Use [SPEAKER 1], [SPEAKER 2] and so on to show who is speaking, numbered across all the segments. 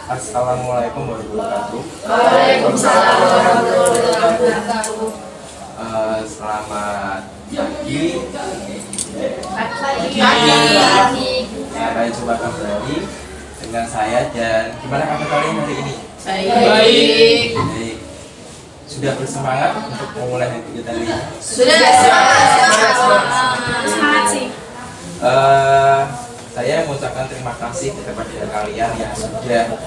[SPEAKER 1] Assalamualaikum warahmatullahi wabarakatuh.
[SPEAKER 2] Waalaikumsalam warahmatullahi wabarakatuh.
[SPEAKER 1] Selamat pagi.
[SPEAKER 2] Pagi.
[SPEAKER 1] Saya jumpa kembali dengan saya dan gimana kabar kalian hari ini?
[SPEAKER 2] Baik.
[SPEAKER 1] Baik. Sudah bersemangat untuk memulai kegiatan ini?
[SPEAKER 2] Sudah semangat sih.
[SPEAKER 1] Saya mengucapkan terima kasih kepada kalian yang sudah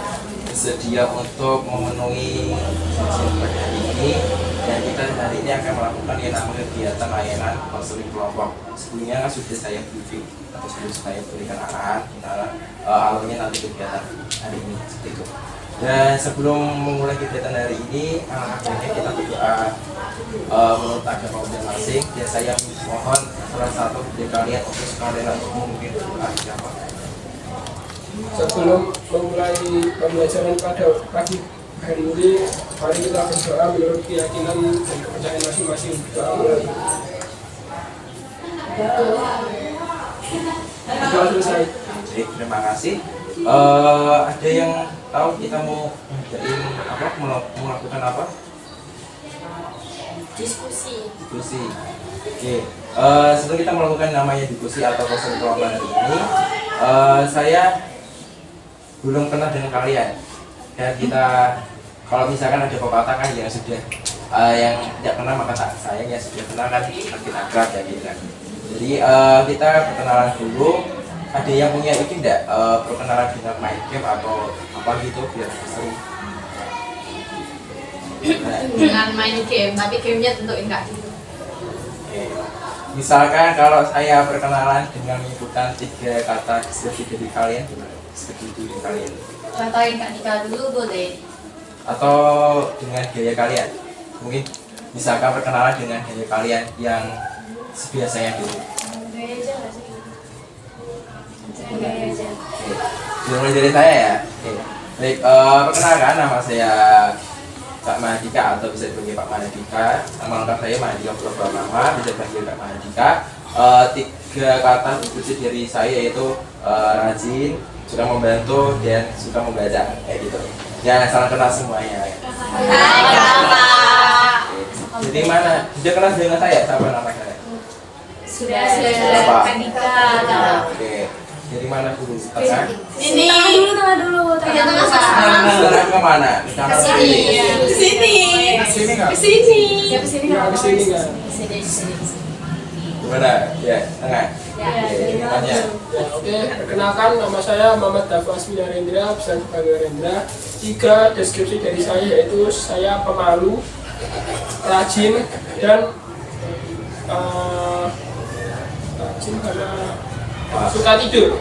[SPEAKER 1] bersedia untuk memenuhi izin pada hari ini, dan kita hari ini akan melakukan yang namanya kegiatan layanan konseling kelompok. Sebelumnya kan sudah saya briefing atau sudah saya berikan arahan alurnya nanti kegiatan hari ini seperti itu. Dan sebelum memulai kegiatan hari ini, akhirnya kita berdoa menurut agama masing-masing. Dan saya mohon salah satu dari kalian untuk sekalian untuk memimpin doa siapa.
[SPEAKER 3] Sebelum memulai pembelajaran pada pagi hari ini, mari kita berdoa menurut keyakinan dan kepercayaan masing-masing. Doa mulai. Doa selesai.
[SPEAKER 1] Baik, terima kasih. Ada yang tahu kita mau melakukan apa?
[SPEAKER 2] Diskusi.
[SPEAKER 1] Diskusi. Oke. Sebelum kita melakukan namanya diskusi atau konseling kelompok hari ini, saya belum kenal dengan kalian. Dan kita, kalau misalkan ada pepatah kan yang sudah yang tidak kenal maka tak sayang, yang sudah kenal kan makin akrab ya gitu kan. Jadi kita perkenalan dulu. Ada yang punya ini enggak perkenalan dengan main game atau apa gitu biar seru?
[SPEAKER 2] Dengan main game, tapi gamenya tentu enggak gitu.
[SPEAKER 1] Misalkan kalau saya perkenalan dengan menyebutkan 3 kata deskripsi dari kalian, gimana? Deskripsi diri kalian.
[SPEAKER 2] Contohin Kak Nika dulu boleh.
[SPEAKER 1] Atau dengan gaya kalian. Mungkin misalkan perkenalan dengan gaya kalian yang sebiasanya dulu.
[SPEAKER 2] Gaya aja nggak sih? Gaya aja.
[SPEAKER 1] Mulai dari saya ya. Baik, perkenalkan nama saya Kak Mahardika atau bisa dipanggil Pak Mahardika. Nama lengkap saya Mahardika Purwapurnama, bisa dipanggil Kak Mahardika. 3 kata deskripsi dari saya yaitu rajin, suka membantu, dan suka membaca kayak gitu. Jangan salah kenal semuanya.
[SPEAKER 2] Hai Kakak.
[SPEAKER 1] Jadi mana? Sudah kenal dengan saya? Siapa nama saya?
[SPEAKER 2] Sudah.
[SPEAKER 1] Apa?
[SPEAKER 2] Kak Nika.
[SPEAKER 1] Oke. Dari mana dulu? Tengah?
[SPEAKER 2] Sini. Tengah dulu. Tengah
[SPEAKER 1] Tengah kemana? Ke
[SPEAKER 2] sini. Ke sini.
[SPEAKER 3] Sini nggak?
[SPEAKER 2] Ke sini. Ya ke sini.
[SPEAKER 3] Ya, ke sini nggak?
[SPEAKER 2] Sini.
[SPEAKER 1] Gimana? Ya, tengah.
[SPEAKER 2] Ya.
[SPEAKER 1] Oke, depannya.
[SPEAKER 3] Ya, oke. Perkenalkan, nama saya Muhammad Dafas Rendra, bisa dipanggil Rendra. 3 deskripsi dari saya yaitu saya pemalu, rajin, dan rajin karena suka tidur.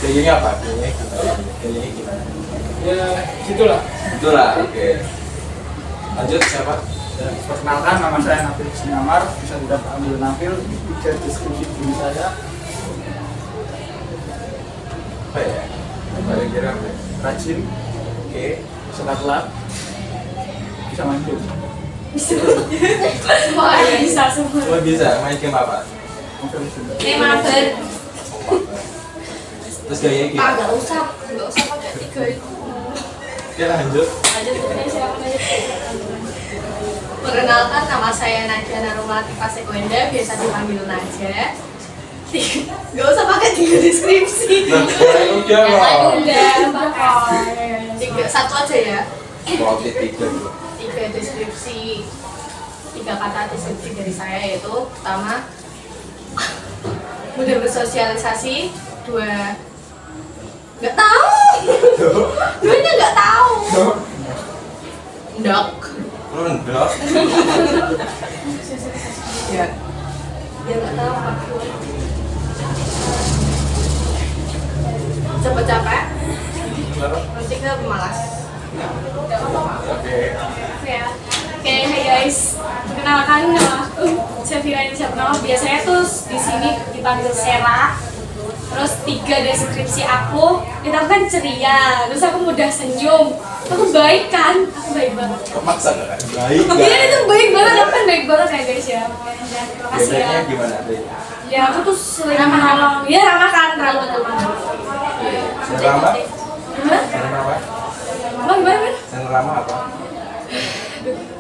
[SPEAKER 1] Gayanya apa? Gayanya gimana?
[SPEAKER 3] Ya, gitulah.
[SPEAKER 1] Itulah, oke. Lanjut, siapa?
[SPEAKER 4] Perkenalkan, nama saya Nabil Sinamar, bisa tidak ambil Nabil. 3 deskripsi diri saya:
[SPEAKER 1] Apa ya? Kira-kira apa?
[SPEAKER 4] rajin,
[SPEAKER 1] Oke.
[SPEAKER 4] suka telat, bisa main game.
[SPEAKER 2] Semua bisa semua.
[SPEAKER 1] Lo bisa main game apa?
[SPEAKER 4] Mungkin sudah.
[SPEAKER 2] Mabar.
[SPEAKER 1] Terus gayanya gimana?
[SPEAKER 2] Nggak usah pakai 3 itu.
[SPEAKER 1] Oke, lanjut.
[SPEAKER 2] Perkenalkan, nama saya Nadia Narumati Pasekwenda, biasa dipanggil Naja. Gak usah pakai 3 deskripsi.
[SPEAKER 1] Udah loh.
[SPEAKER 2] Udah, 1 aja ya.
[SPEAKER 1] Mau tiga dulu.
[SPEAKER 2] 3 deskripsi, 3 kata deskripsi dari saya yaitu: pertama, mudah bersosialisasi. 2, nggak tahu. 2-nya nggak tahu. Ndok.
[SPEAKER 1] Lo rendok.
[SPEAKER 2] Ya. Dia nggak tahu apa. Cepet capek. 3, pemalas.
[SPEAKER 1] Oke.
[SPEAKER 5] Oke, hai guys. Perkenalkan, nama aku Safira Indonesia Purnama. Biasanya tuh di sini dipanggil Sera. Terus 3 deskripsi aku, itu aku kan ceria. Terus aku mudah senyum. Aku baik kan? Aku baik banget.
[SPEAKER 1] Kemaksa nggak? Baik.
[SPEAKER 5] Iya itu baik banget, aku kan baik banget ya guys ya. Terima kasih ya.
[SPEAKER 1] Biasanya gimana? Baik.
[SPEAKER 5] Ya aku tuh sering menolong. Ya ramah kan, ramah.
[SPEAKER 1] Sudah lama?
[SPEAKER 5] Hah?
[SPEAKER 1] Sudah lama? ramah apa?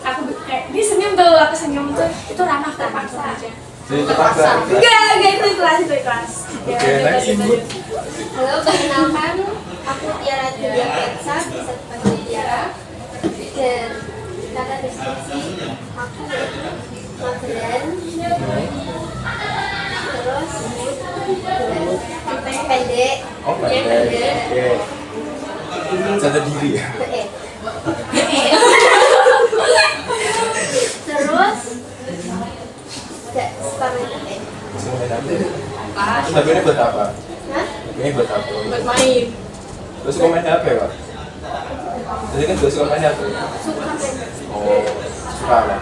[SPEAKER 5] Aku kayak dia senyum tuh, aku senyum tuh itu ramah terpaksa aja.
[SPEAKER 1] Jadi terpaksa.
[SPEAKER 5] Enggak itu ikhlas itu ikhlas.
[SPEAKER 1] Oke, next.
[SPEAKER 2] Halo, perkenalkan, aku Tiara Julia Petsa, bisa dipanggil Tiara. Dan kata deskripsi aku Magdalen. Terus pendek.
[SPEAKER 1] Oh, pendek. Oke. Sadar diri ya.
[SPEAKER 2] Terus separuh pendek.
[SPEAKER 1] Tapi ini buat apa?
[SPEAKER 2] Hah?
[SPEAKER 1] Ini buat apa?
[SPEAKER 5] Buat main.
[SPEAKER 1] Terus komen apa ya, Pak? Jadi kan suka main apa?
[SPEAKER 2] Suka pendek.
[SPEAKER 1] Oh, suka apa?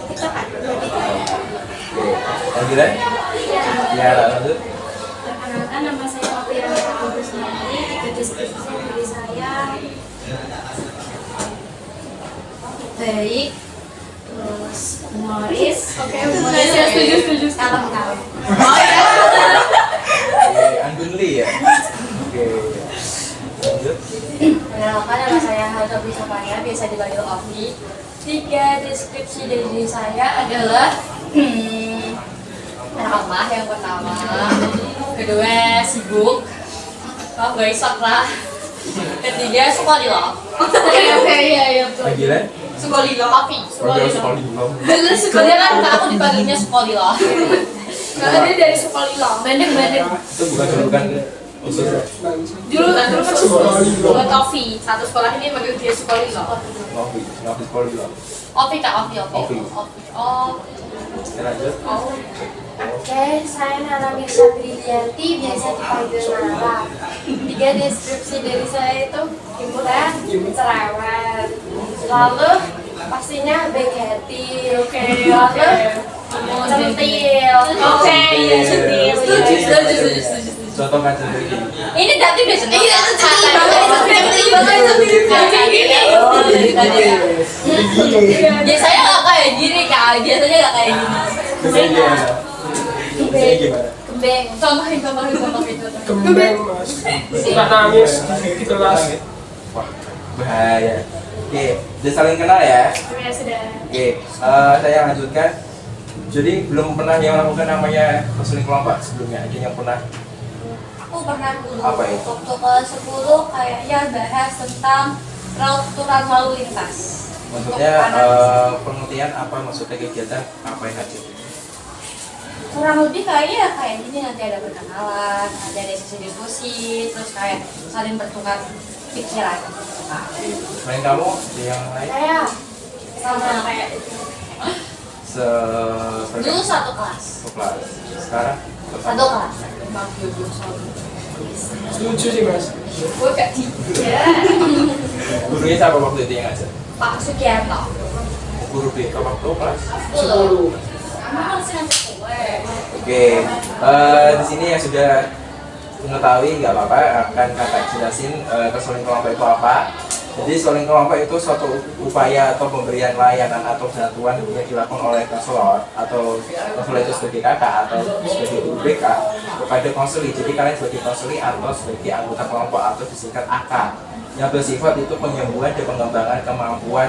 [SPEAKER 2] Kita kan
[SPEAKER 1] Oke. Yang gila? Ya, lanjut.
[SPEAKER 5] Perkenalkan nama saya Novia Bagus Nanti. Tiga deskripsi dari saya baik, terus humoris. Oke, humoris ya, setuju.
[SPEAKER 2] kalem-kalem.
[SPEAKER 5] Oh ya.
[SPEAKER 1] Oke, Anggunli ya. Oke. Lanjut.
[SPEAKER 2] Perkenalkan, nama saya Hato Bisopaya, biasa dipanggil Ovi. Tiga deskripsi dari diri saya adalah ramah yang pertama, kedua sibuk, kalau nggak isok lah, ketiga sukolilo.
[SPEAKER 5] Oke, iya betul.
[SPEAKER 1] Yang gila?
[SPEAKER 2] Sukolilo, Ovi.
[SPEAKER 1] Kalau sekolah di belum.
[SPEAKER 2] Dia kan aku dipanggilnya sukolilo.
[SPEAKER 5] Karena dia dari Sukolilo.
[SPEAKER 2] Bandeng.
[SPEAKER 1] Itu bukan julukan khusus.
[SPEAKER 5] Dulu kan
[SPEAKER 2] Buat Ovi, satu sekolah ini manggil dia sukolilo.
[SPEAKER 1] Novi sekolah di belum.
[SPEAKER 2] Ovi kak, Ovi.
[SPEAKER 1] Ovi.
[SPEAKER 2] Oh.
[SPEAKER 1] Lanjut.
[SPEAKER 2] Oke, saya Nana Mirsa Brilianti, biasa dipanggil Nara. Tiga deskripsi dari saya itu hiburan, cerewet, lalu pastinya baik hati, lalu centil.
[SPEAKER 5] Oke, iya centil.
[SPEAKER 2] Setuju.
[SPEAKER 1] Contoh kan sendiri.
[SPEAKER 2] Ini tadi udah centil. Iya,
[SPEAKER 1] Oh, jadi tadi.
[SPEAKER 2] Biasanya nggak kayak gini kak, biasanya nggak kayak gini.
[SPEAKER 1] Gimana? Gimana?
[SPEAKER 2] Kembeng. Contohin.
[SPEAKER 3] Kembang mas, nggak nangis di kelas.
[SPEAKER 1] Wah, bahaya. Oke, udah saling kenal ya.
[SPEAKER 5] Ya sudah.
[SPEAKER 1] Oke, saya lanjutkan. Jadi belum pernah yang melakukan namanya konseling kelompok sebelumnya. Ada yang pernah?
[SPEAKER 2] Aku pernah dulu
[SPEAKER 1] Apa itu?
[SPEAKER 2] waktu kelas 10 kayaknya bahas tentang peraturan lalu lintas.
[SPEAKER 1] Maksudnya
[SPEAKER 2] Untuk anak
[SPEAKER 1] pengertian apa maksudnya kegiatan apa yang aja?
[SPEAKER 2] kurang lebih kayaknya kayak gini, nanti ada perkenalan, ada sesi diskusi, terus kayak saling bertukar pikiran. Nah,
[SPEAKER 1] Selain kamu, ada yang lain?
[SPEAKER 2] saya sama kayak dulu satu kelas.
[SPEAKER 1] Kelas. Sekarang?
[SPEAKER 2] Satu kelas.
[SPEAKER 3] Setuju sih mas.
[SPEAKER 2] Gue gak tiga.
[SPEAKER 1] Gurunya siapa waktu itu yang ngajar?
[SPEAKER 2] Pak Sugiarto.
[SPEAKER 1] Guru BK waktu kelas?
[SPEAKER 3] 10.
[SPEAKER 2] Emang harus nanti gue.
[SPEAKER 1] Oke, di sini yang sudah mengetahui nggak apa-apa, akan kakak jelasin konseling kelompok itu apa. Jadi konseling kelompok itu suatu upaya atau pemberian layanan atau bantuan yang dilakukan oleh konselor atau konselor itu sebagai kakak atau sebagai guru BK kepada konseli. Jadi kalian sebagai konseli atau sebagai anggota kelompok atau disingkat AK yang bersifat itu penyembuhan dan pengembangan kemampuan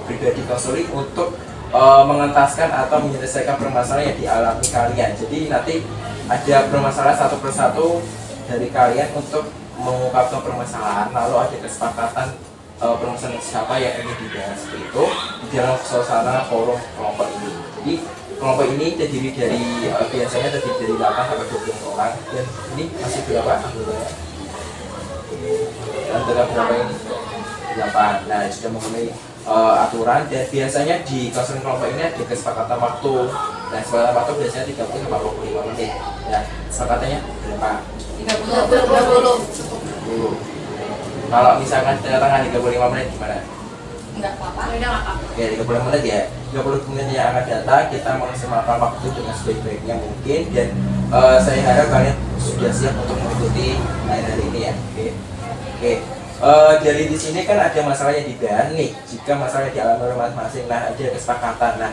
[SPEAKER 1] pribadi konseli untuk mengentaskan atau menyelesaikan permasalahan yang dialami kalian. Jadi nanti ada permasalahan satu persatu dari kalian untuk mengungkapkan permasalahan, lalu ada kesepakatan permasalahan siapa yang ingin dibahas itu di dalam suasana forum kelompok ini. Jadi kelompok ini terdiri dari biasanya terdiri dari 8 sampai 20 orang, dan ini masih berapa anggotanya? Antara berapa ini? 8. Nah, sudah mengenai aturan, dan biasanya di konseling kelompok ini ada kesepakatan waktu. Nah, kesepakatan waktu biasanya 30 sampai 45 menit. Ya, kesepakatannya berapa?
[SPEAKER 2] 30.
[SPEAKER 1] Kalau misalkan tengah-tengah 35 menit gimana?
[SPEAKER 2] Enggak apa-apa.
[SPEAKER 5] Udah nggak apa.
[SPEAKER 1] Ya, 30 menit ya. 30 menit yang akan datang, kita memaksimalkan waktu dengan sebaik-baiknya mungkin, dan saya harap kalian sudah siap untuk mengikuti hari ini ya. Oke. Dari di sini kan ada masalah yang dibahas nih. Jika masalah dialami oleh masing-masing, nah ada kesepakatan. Nah,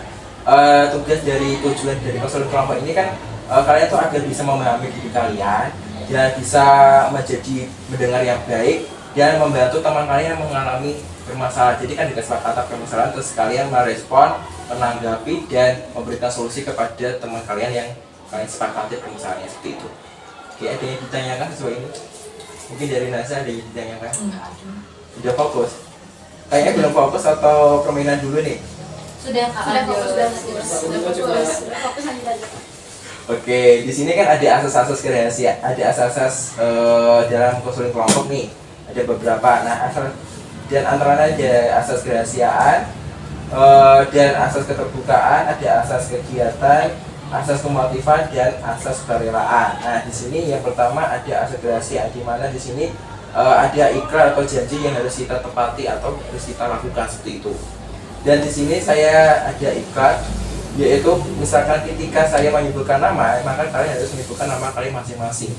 [SPEAKER 1] tugas dari tujuan dari konseling kelompok ini kan kalian tuh agar bisa memahami diri kalian dan bisa menjadi mendengar yang baik dan membantu teman kalian yang mengalami bermasalah. Jadi kan dikasih kata permasalahan, terus kalian merespon, menanggapi, dan memberikan solusi kepada teman kalian yang kalian sepakati permasalahannya seperti itu. Oke, ada yang ditanyakan sesuai ini? Mungkin dari Nasa ada yang ditanyakan? Sudah fokus? Kayaknya belum fokus atau permainan dulu nih?
[SPEAKER 2] Sudah Kak.
[SPEAKER 5] Sudah fokus, sudah fokus lanjut aja.
[SPEAKER 1] Oke, di sini kan ada asas-asas kerahasiaan, ada asas-asas dalam konseling kelompok nih. Ada beberapa. Nah, dan antara ada asas kerahasiaan dan asas keterbukaan, ada asas kegiatan, asas kemotifan, dan asas kerelaan. Nah, di sini yang pertama ada asas kerahasiaan, di mana di sini ada ikrar atau janji yang harus kita tepati atau harus kita lakukan seperti itu. Dan di sini saya ada ikrar, yaitu misalkan ketika saya menyebutkan nama, maka kalian harus menyebutkan nama kalian masing-masing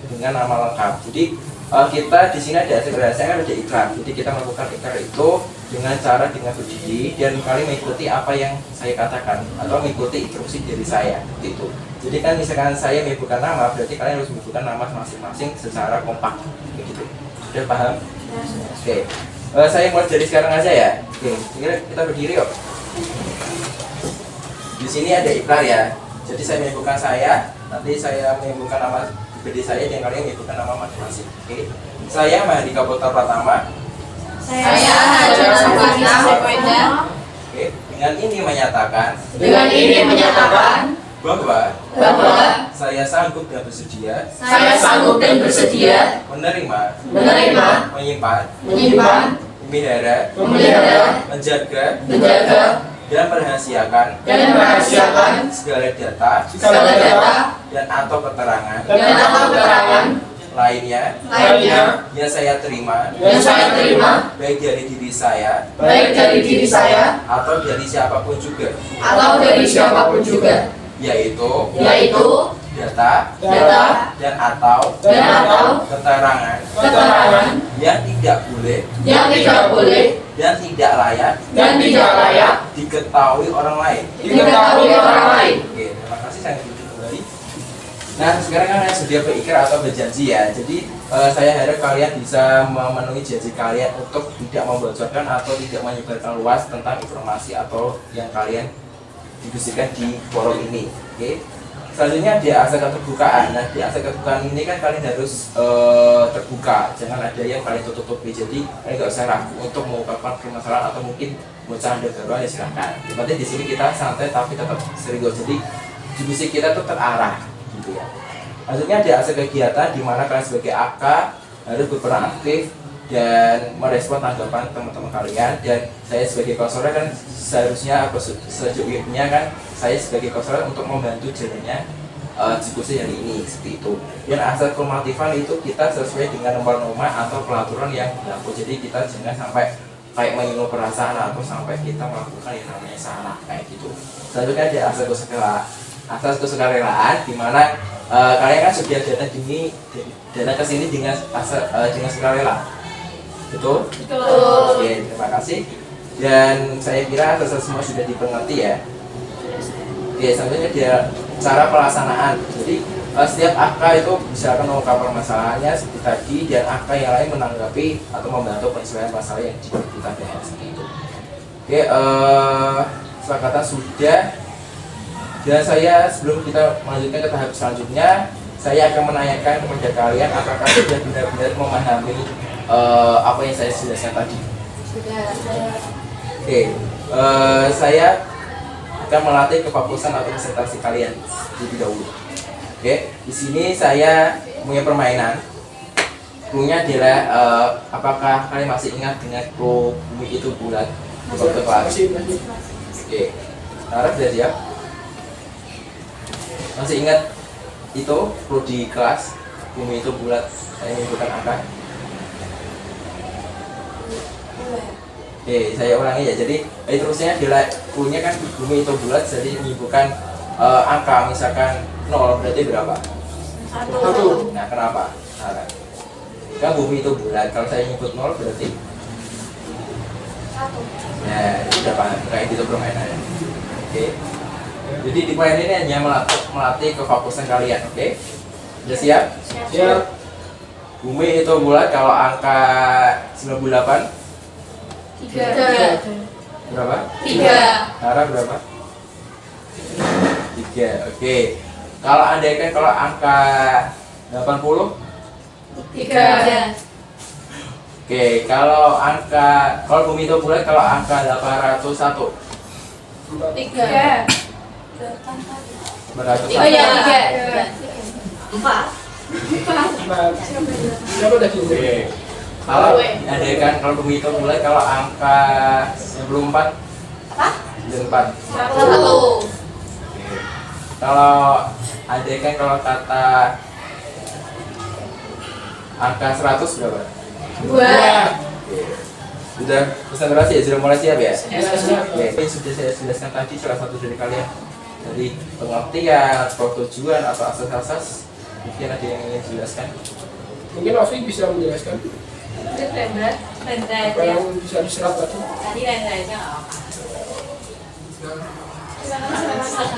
[SPEAKER 1] dengan nama lengkap. Jadi kita di sini ada asas kerahasiaan, ada ikrar. Jadi kita melakukan ikrar itu dengan cara dengan berdiri dan kalian mengikuti apa yang saya katakan atau mengikuti instruksi dari saya gitu. Jadi kan misalkan saya menyebutkan nama, berarti kalian harus menyebutkan nama masing-masing secara kompak begitu. Sudah paham? Oke. Saya mulai dari sekarang aja ya. Oke, kita berdiri yuk. Di sini ada ikrar ya. Jadi saya menyebutkan saya, nanti saya menyebutkan nama pribadi saya dan kalian menyebutkan nama masing-masing. Oke. Saya Mahardika Putra Pratama.
[SPEAKER 2] Saya Hajar Sabrina Sepeda.
[SPEAKER 1] Oke. Dengan ini menyatakan bahwa saya sanggup dan bersedia menerima, menyimpan, memelihara, menjaga, dan merahasiakan segala data dan atau keterangan lainnya yang saya terima baik dari diri saya atau dari siapapun juga yaitu data dan atau keterangan yang tidak boleh dan tidak layak diketahui orang lain. Oke, terima kasih, saya duduk kembali. Nah, sekarang kan kalian sudah berikrar atau berjanji ya. Jadi saya harap kalian bisa memenuhi janji kalian untuk tidak membocorkan atau tidak menyebarkan luas tentang informasi atau yang kalian diskusikan di forum ini. Oke. Selanjutnya ada asas keterbukaan. Nah, di asas keterbukaan ini kan kalian harus terbuka, jangan ada yang kalian tutup-tutupi. Jadi kalian nggak usah ragu untuk mengungkapkan permasalahan atau mungkin bocah baru ya silahkan. Yang penting di sini kita santai tapi tetap serius. Jadi diskusi kita tuh terarah, gitu ya. Selanjutnya ada asas kegiatan, di mana kalian sebagai AK harus berperan aktif dan merespon tanggapan teman-teman kalian. Dan saya sebagai konselor kan seharusnya atau sejujurnya kan saya sebagai konselor untuk membantu jalannya diskusi hari ini seperti itu. Dan asas kemotifan itu kita sesuai dengan norma-norma atau peraturan yang berlaku. Jadi kita jangan sampai kayak menyinggung perasaan atau sampai kita melakukan yang namanya salah kayak gitu. Selanjutnya ada asas kesukarelaan, di mana kalian kan sudah datang ke sini dengan sukarela. Betul? Oke, terima kasih. Dan saya kira asas semua sudah dimengerti ya. Oke, selanjutnya dia cara pelaksanaan. Jadi setiap AK itu bisa mengungkap permasalahannya seperti tadi, dan AK yang lain menanggapi atau membantu penyelesaian masalah yang kita bahas seperti itu. Oke, kesepakatan sudah. Dan saya sebelum kita melanjutkan ke tahap selanjutnya, saya akan menanyakan kepada kalian apakah sudah benar-benar memahami apa yang saya jelaskan tadi. Oke, saya akan melatih kefokusan atau konsentrasi kalian lebih dahulu. Oke, di sini saya punya permainan. Cluenya adalah apakah kalian masih ingat dengan clue bumi itu bulat di waktu kelas? Oke, Sarah sudah siap? Masih ingat itu clue di kelas bumi itu bulat? Saya menyebutkan angka. Oke, saya ulangi ya. Jadi terusnya adalah cluenya kan bumi itu bulat, jadi menyebutkan angka, misalkan 0 berarti berapa? 1. Nah, kenapa? Kan bumi itu bulat, kalau saya nyebut 0 berarti 1. Nah, sudah paham kayak gitu permainannya. Oke. Jadi di poin ini hanya melatih kefokusan kalian, oke? Sudah siap?
[SPEAKER 3] Siap.
[SPEAKER 1] Bumi itu bulat kalau angka 98
[SPEAKER 5] Tiga.
[SPEAKER 1] berapa?
[SPEAKER 5] 3.
[SPEAKER 1] Nara berapa? 3. Oke. Kalau andaikan kalau angka 80?
[SPEAKER 5] 3.
[SPEAKER 1] Oke, kalau bumi itu bulat kalau angka 801?
[SPEAKER 5] 3.
[SPEAKER 1] 801.
[SPEAKER 5] Oh iya, 3.
[SPEAKER 2] 4.
[SPEAKER 3] Siapa tadi?
[SPEAKER 1] Oke. Kalau andaikan kalau bumi itu bulat kalau angka 94?
[SPEAKER 2] Apa?
[SPEAKER 1] 94.
[SPEAKER 5] 1.
[SPEAKER 1] Kalau andaikan kalau kata angka 100 berapa?
[SPEAKER 5] 2.
[SPEAKER 1] Sudah konsentrasi ya? Sudah mulai siap ya?
[SPEAKER 3] Siap.
[SPEAKER 1] Oke, ini sudah saya jelaskan tadi salah satu dari kalian. Jadi pengertian, atau tujuan, atau asas-asas. Mungkin ada yang ingin dijelaskan?
[SPEAKER 3] Mungkin Novi bisa menjelaskan
[SPEAKER 2] Rendra
[SPEAKER 3] apa
[SPEAKER 2] aja.
[SPEAKER 3] yang bisa diserap tadi.
[SPEAKER 2] Tadi Rendra aja nggak apa-apa.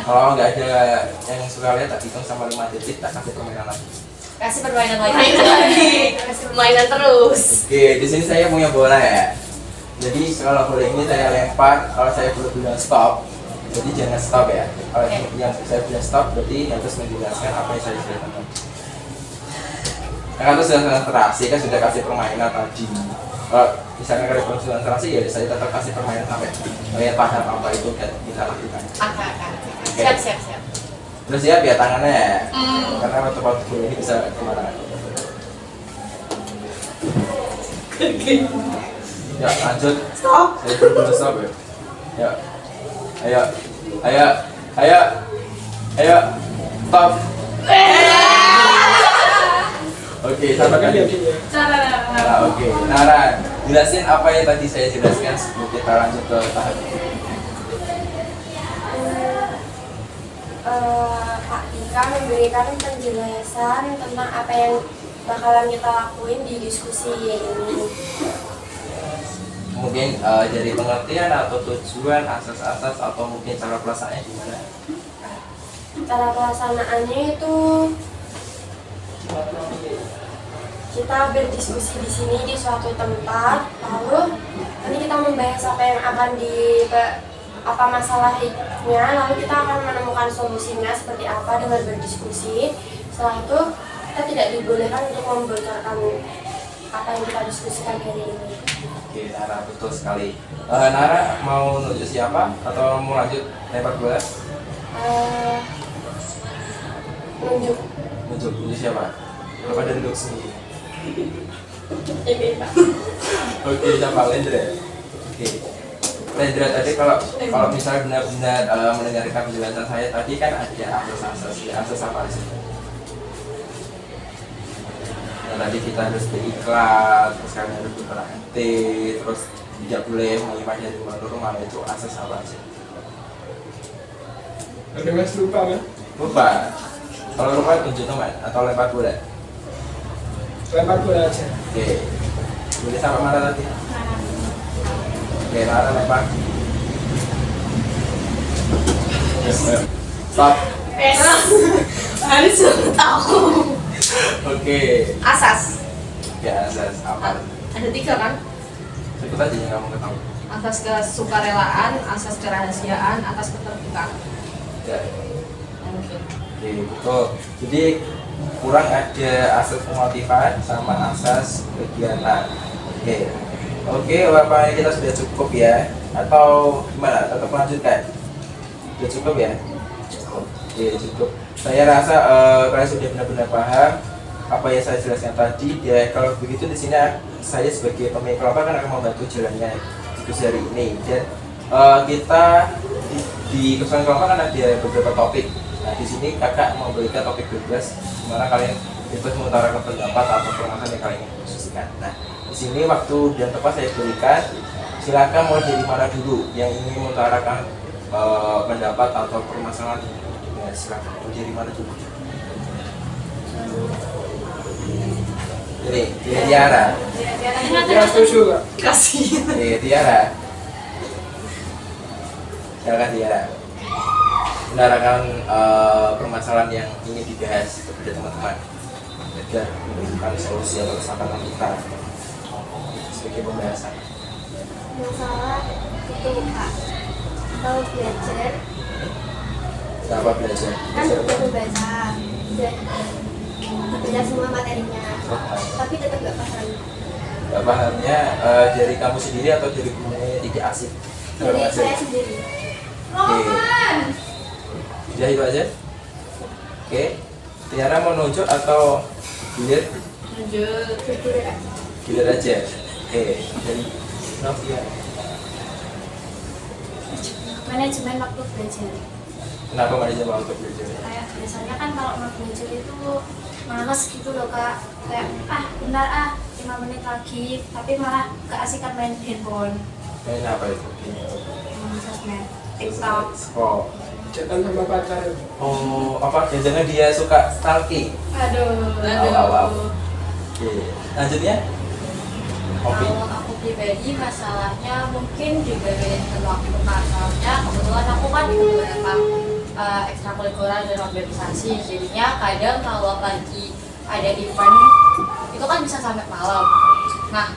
[SPEAKER 1] Kalau nggak ada yang suka lihat, tak hitung sama 5 detik, tak kasih permainan lagi.
[SPEAKER 2] Kasih permainan lagi.
[SPEAKER 5] Mainan terus.
[SPEAKER 1] Oke, di sini saya punya bola ya. Jadi kalau bola ini saya lempar, kalau saya belum bilang stop, jadi jangan stop ya. Kalau yang saya bilang stop, berarti harus menjelaskan apa yang saya jelaskan. Kan sudah konsentrasi, kan sudah kasih permainan tadi. Kalau misalkan kalian belum konsentrasi, ya saya tetap kasih permainan sampai kalian paham apa itu dan kita lakukan. Oke.
[SPEAKER 2] Siap.
[SPEAKER 1] Udah siap ya tangannya ya? Karena waktu bola ini bisa kemana. Ya lanjut.
[SPEAKER 2] Stop.
[SPEAKER 1] Saya belum stop ya. Ya. Ayo. Stop. Oke, sama
[SPEAKER 3] Kan
[SPEAKER 1] kan?
[SPEAKER 3] yakin ya.
[SPEAKER 1] Nah, oke. Nara, jelasin apa yang tadi saya jelaskan sebelum kita lanjut ke tahap
[SPEAKER 6] Kak Tika memberikan penjelasan tentang apa yang bakalan kita lakuin di diskusi ini.
[SPEAKER 1] mungkin dari pengertian atau tujuan, asas-asas atau mungkin cara pelaksanaannya gimana?
[SPEAKER 6] Cara pelaksanaannya itu kita berdiskusi di sini di suatu tempat, lalu nanti kita membahas apa yang akan apa masalahnya, lalu kita akan menemukan solusinya seperti apa dengan berdiskusi. Setelah itu kita tidak dibolehkan untuk membocorkan apa yang kita diskusikan hari ini.
[SPEAKER 1] Oke, Nara, betul sekali. Nara mau nunjuk siapa atau mau lanjut lempar bola? Nunjuk siapa? Berapa dari duduk sendiri? Oke, siapa? Lendra. Oke. Lendra tadi kalau misalnya benar-benar mendengarkan penjelasan saya tadi kan ada asas-asas. Asas apa sih? Nah, tadi kita harus beriklan, terus kalian harus berhenti, terus tidak boleh mengimak dari rumah itu asas apa sih?
[SPEAKER 3] Ada mas lupa kan?
[SPEAKER 1] Lupa. Kalau lupa tunjuk teman atau lempar bola.
[SPEAKER 3] Lempar bola aja.
[SPEAKER 1] Oke. Boleh sampai mana tadi? Oke, Nara lempar. Stop.
[SPEAKER 5] Harus tahu.
[SPEAKER 1] Oke.
[SPEAKER 2] Asas.
[SPEAKER 1] Ya, asas apa?
[SPEAKER 2] Ada 3 kan?
[SPEAKER 1] Sebut aja yang kamu ketahui.
[SPEAKER 2] Asas kesukarelaan, asas kerahasiaan, asas keterbukaan.
[SPEAKER 1] Ya.
[SPEAKER 2] Oke.
[SPEAKER 1] Oke, betul. Jadi kurang ada asas pemotifan sama asas kegiatan. Oke, Bapak kita sudah cukup ya? Atau gimana? Tetap melanjutkan? Sudah cukup ya? Oke, cukup. Saya rasa kalian sudah benar-benar paham apa yang saya jelaskan tadi. Ya, kalau begitu di sini saya sebagai pemimpin kelompok kan akan membantu jalannya diskusi hari ini. Dan kita di keseluruhan kelompok kan ada beberapa topik. Nah, di sini kakak memberikan topik bebas di mana kalian bebas mengutarakan pendapat atau permasalahan yang kalian ingin diskusikan. Nah, di sini waktu dan tempat saya berikan, silakan mau dari mana dulu yang ingin mengutarakan pendapat atau permasalahan. Ya, silakan mau dari mana dulu. Ini Tiara.
[SPEAKER 3] Ya setuju kak.
[SPEAKER 5] Kasih.
[SPEAKER 1] Tiara. Silakan Tiara. Menarakan permasalahan yang ingin dibahas kepada teman-teman. dan menemukan solusi yang harus akan lakukan sebagai pembahasan.
[SPEAKER 6] Masalah itu Kak, kalau belajar
[SPEAKER 1] Apa belajar?
[SPEAKER 6] kan udah membaca, udah dibaca semua materinya, tapi tetap gak paham.
[SPEAKER 1] Gak pahamnya dari kamu sendiri atau dari gurunya yang tidak asik?
[SPEAKER 6] Dari saya sendiri.
[SPEAKER 1] Oke. Sudah itu aja? Oke. Tiara mau nunjuk atau gilir?
[SPEAKER 2] Lanjut.
[SPEAKER 6] Jujur Kak.
[SPEAKER 1] Gilir aja. Oke. Dari Novia.
[SPEAKER 5] Manajemen waktu belajar.
[SPEAKER 1] Kenapa manajemen waktu belajar?
[SPEAKER 5] Kayak biasanya kan kalau mau belajar itu males gitu loh Kak. Kayak bentar 5 menit lagi, tapi malah keasikan main handphone,
[SPEAKER 1] Main apa itu?
[SPEAKER 5] sosmed, TikTok.
[SPEAKER 1] Oh.
[SPEAKER 3] Chatan sama pacar.
[SPEAKER 1] Oh, apa jangan dia suka stalking?
[SPEAKER 5] Aduh.
[SPEAKER 1] Oke. Lanjutnya? Kopi.
[SPEAKER 2] Kalau aku pribadi masalahnya mungkin juga dengan waktu karena kebetulan aku kan beberapa ekstrakurikuler dan organisasi, jadinya kadang kalau lagi ada event itu kan bisa sampai malam. Nah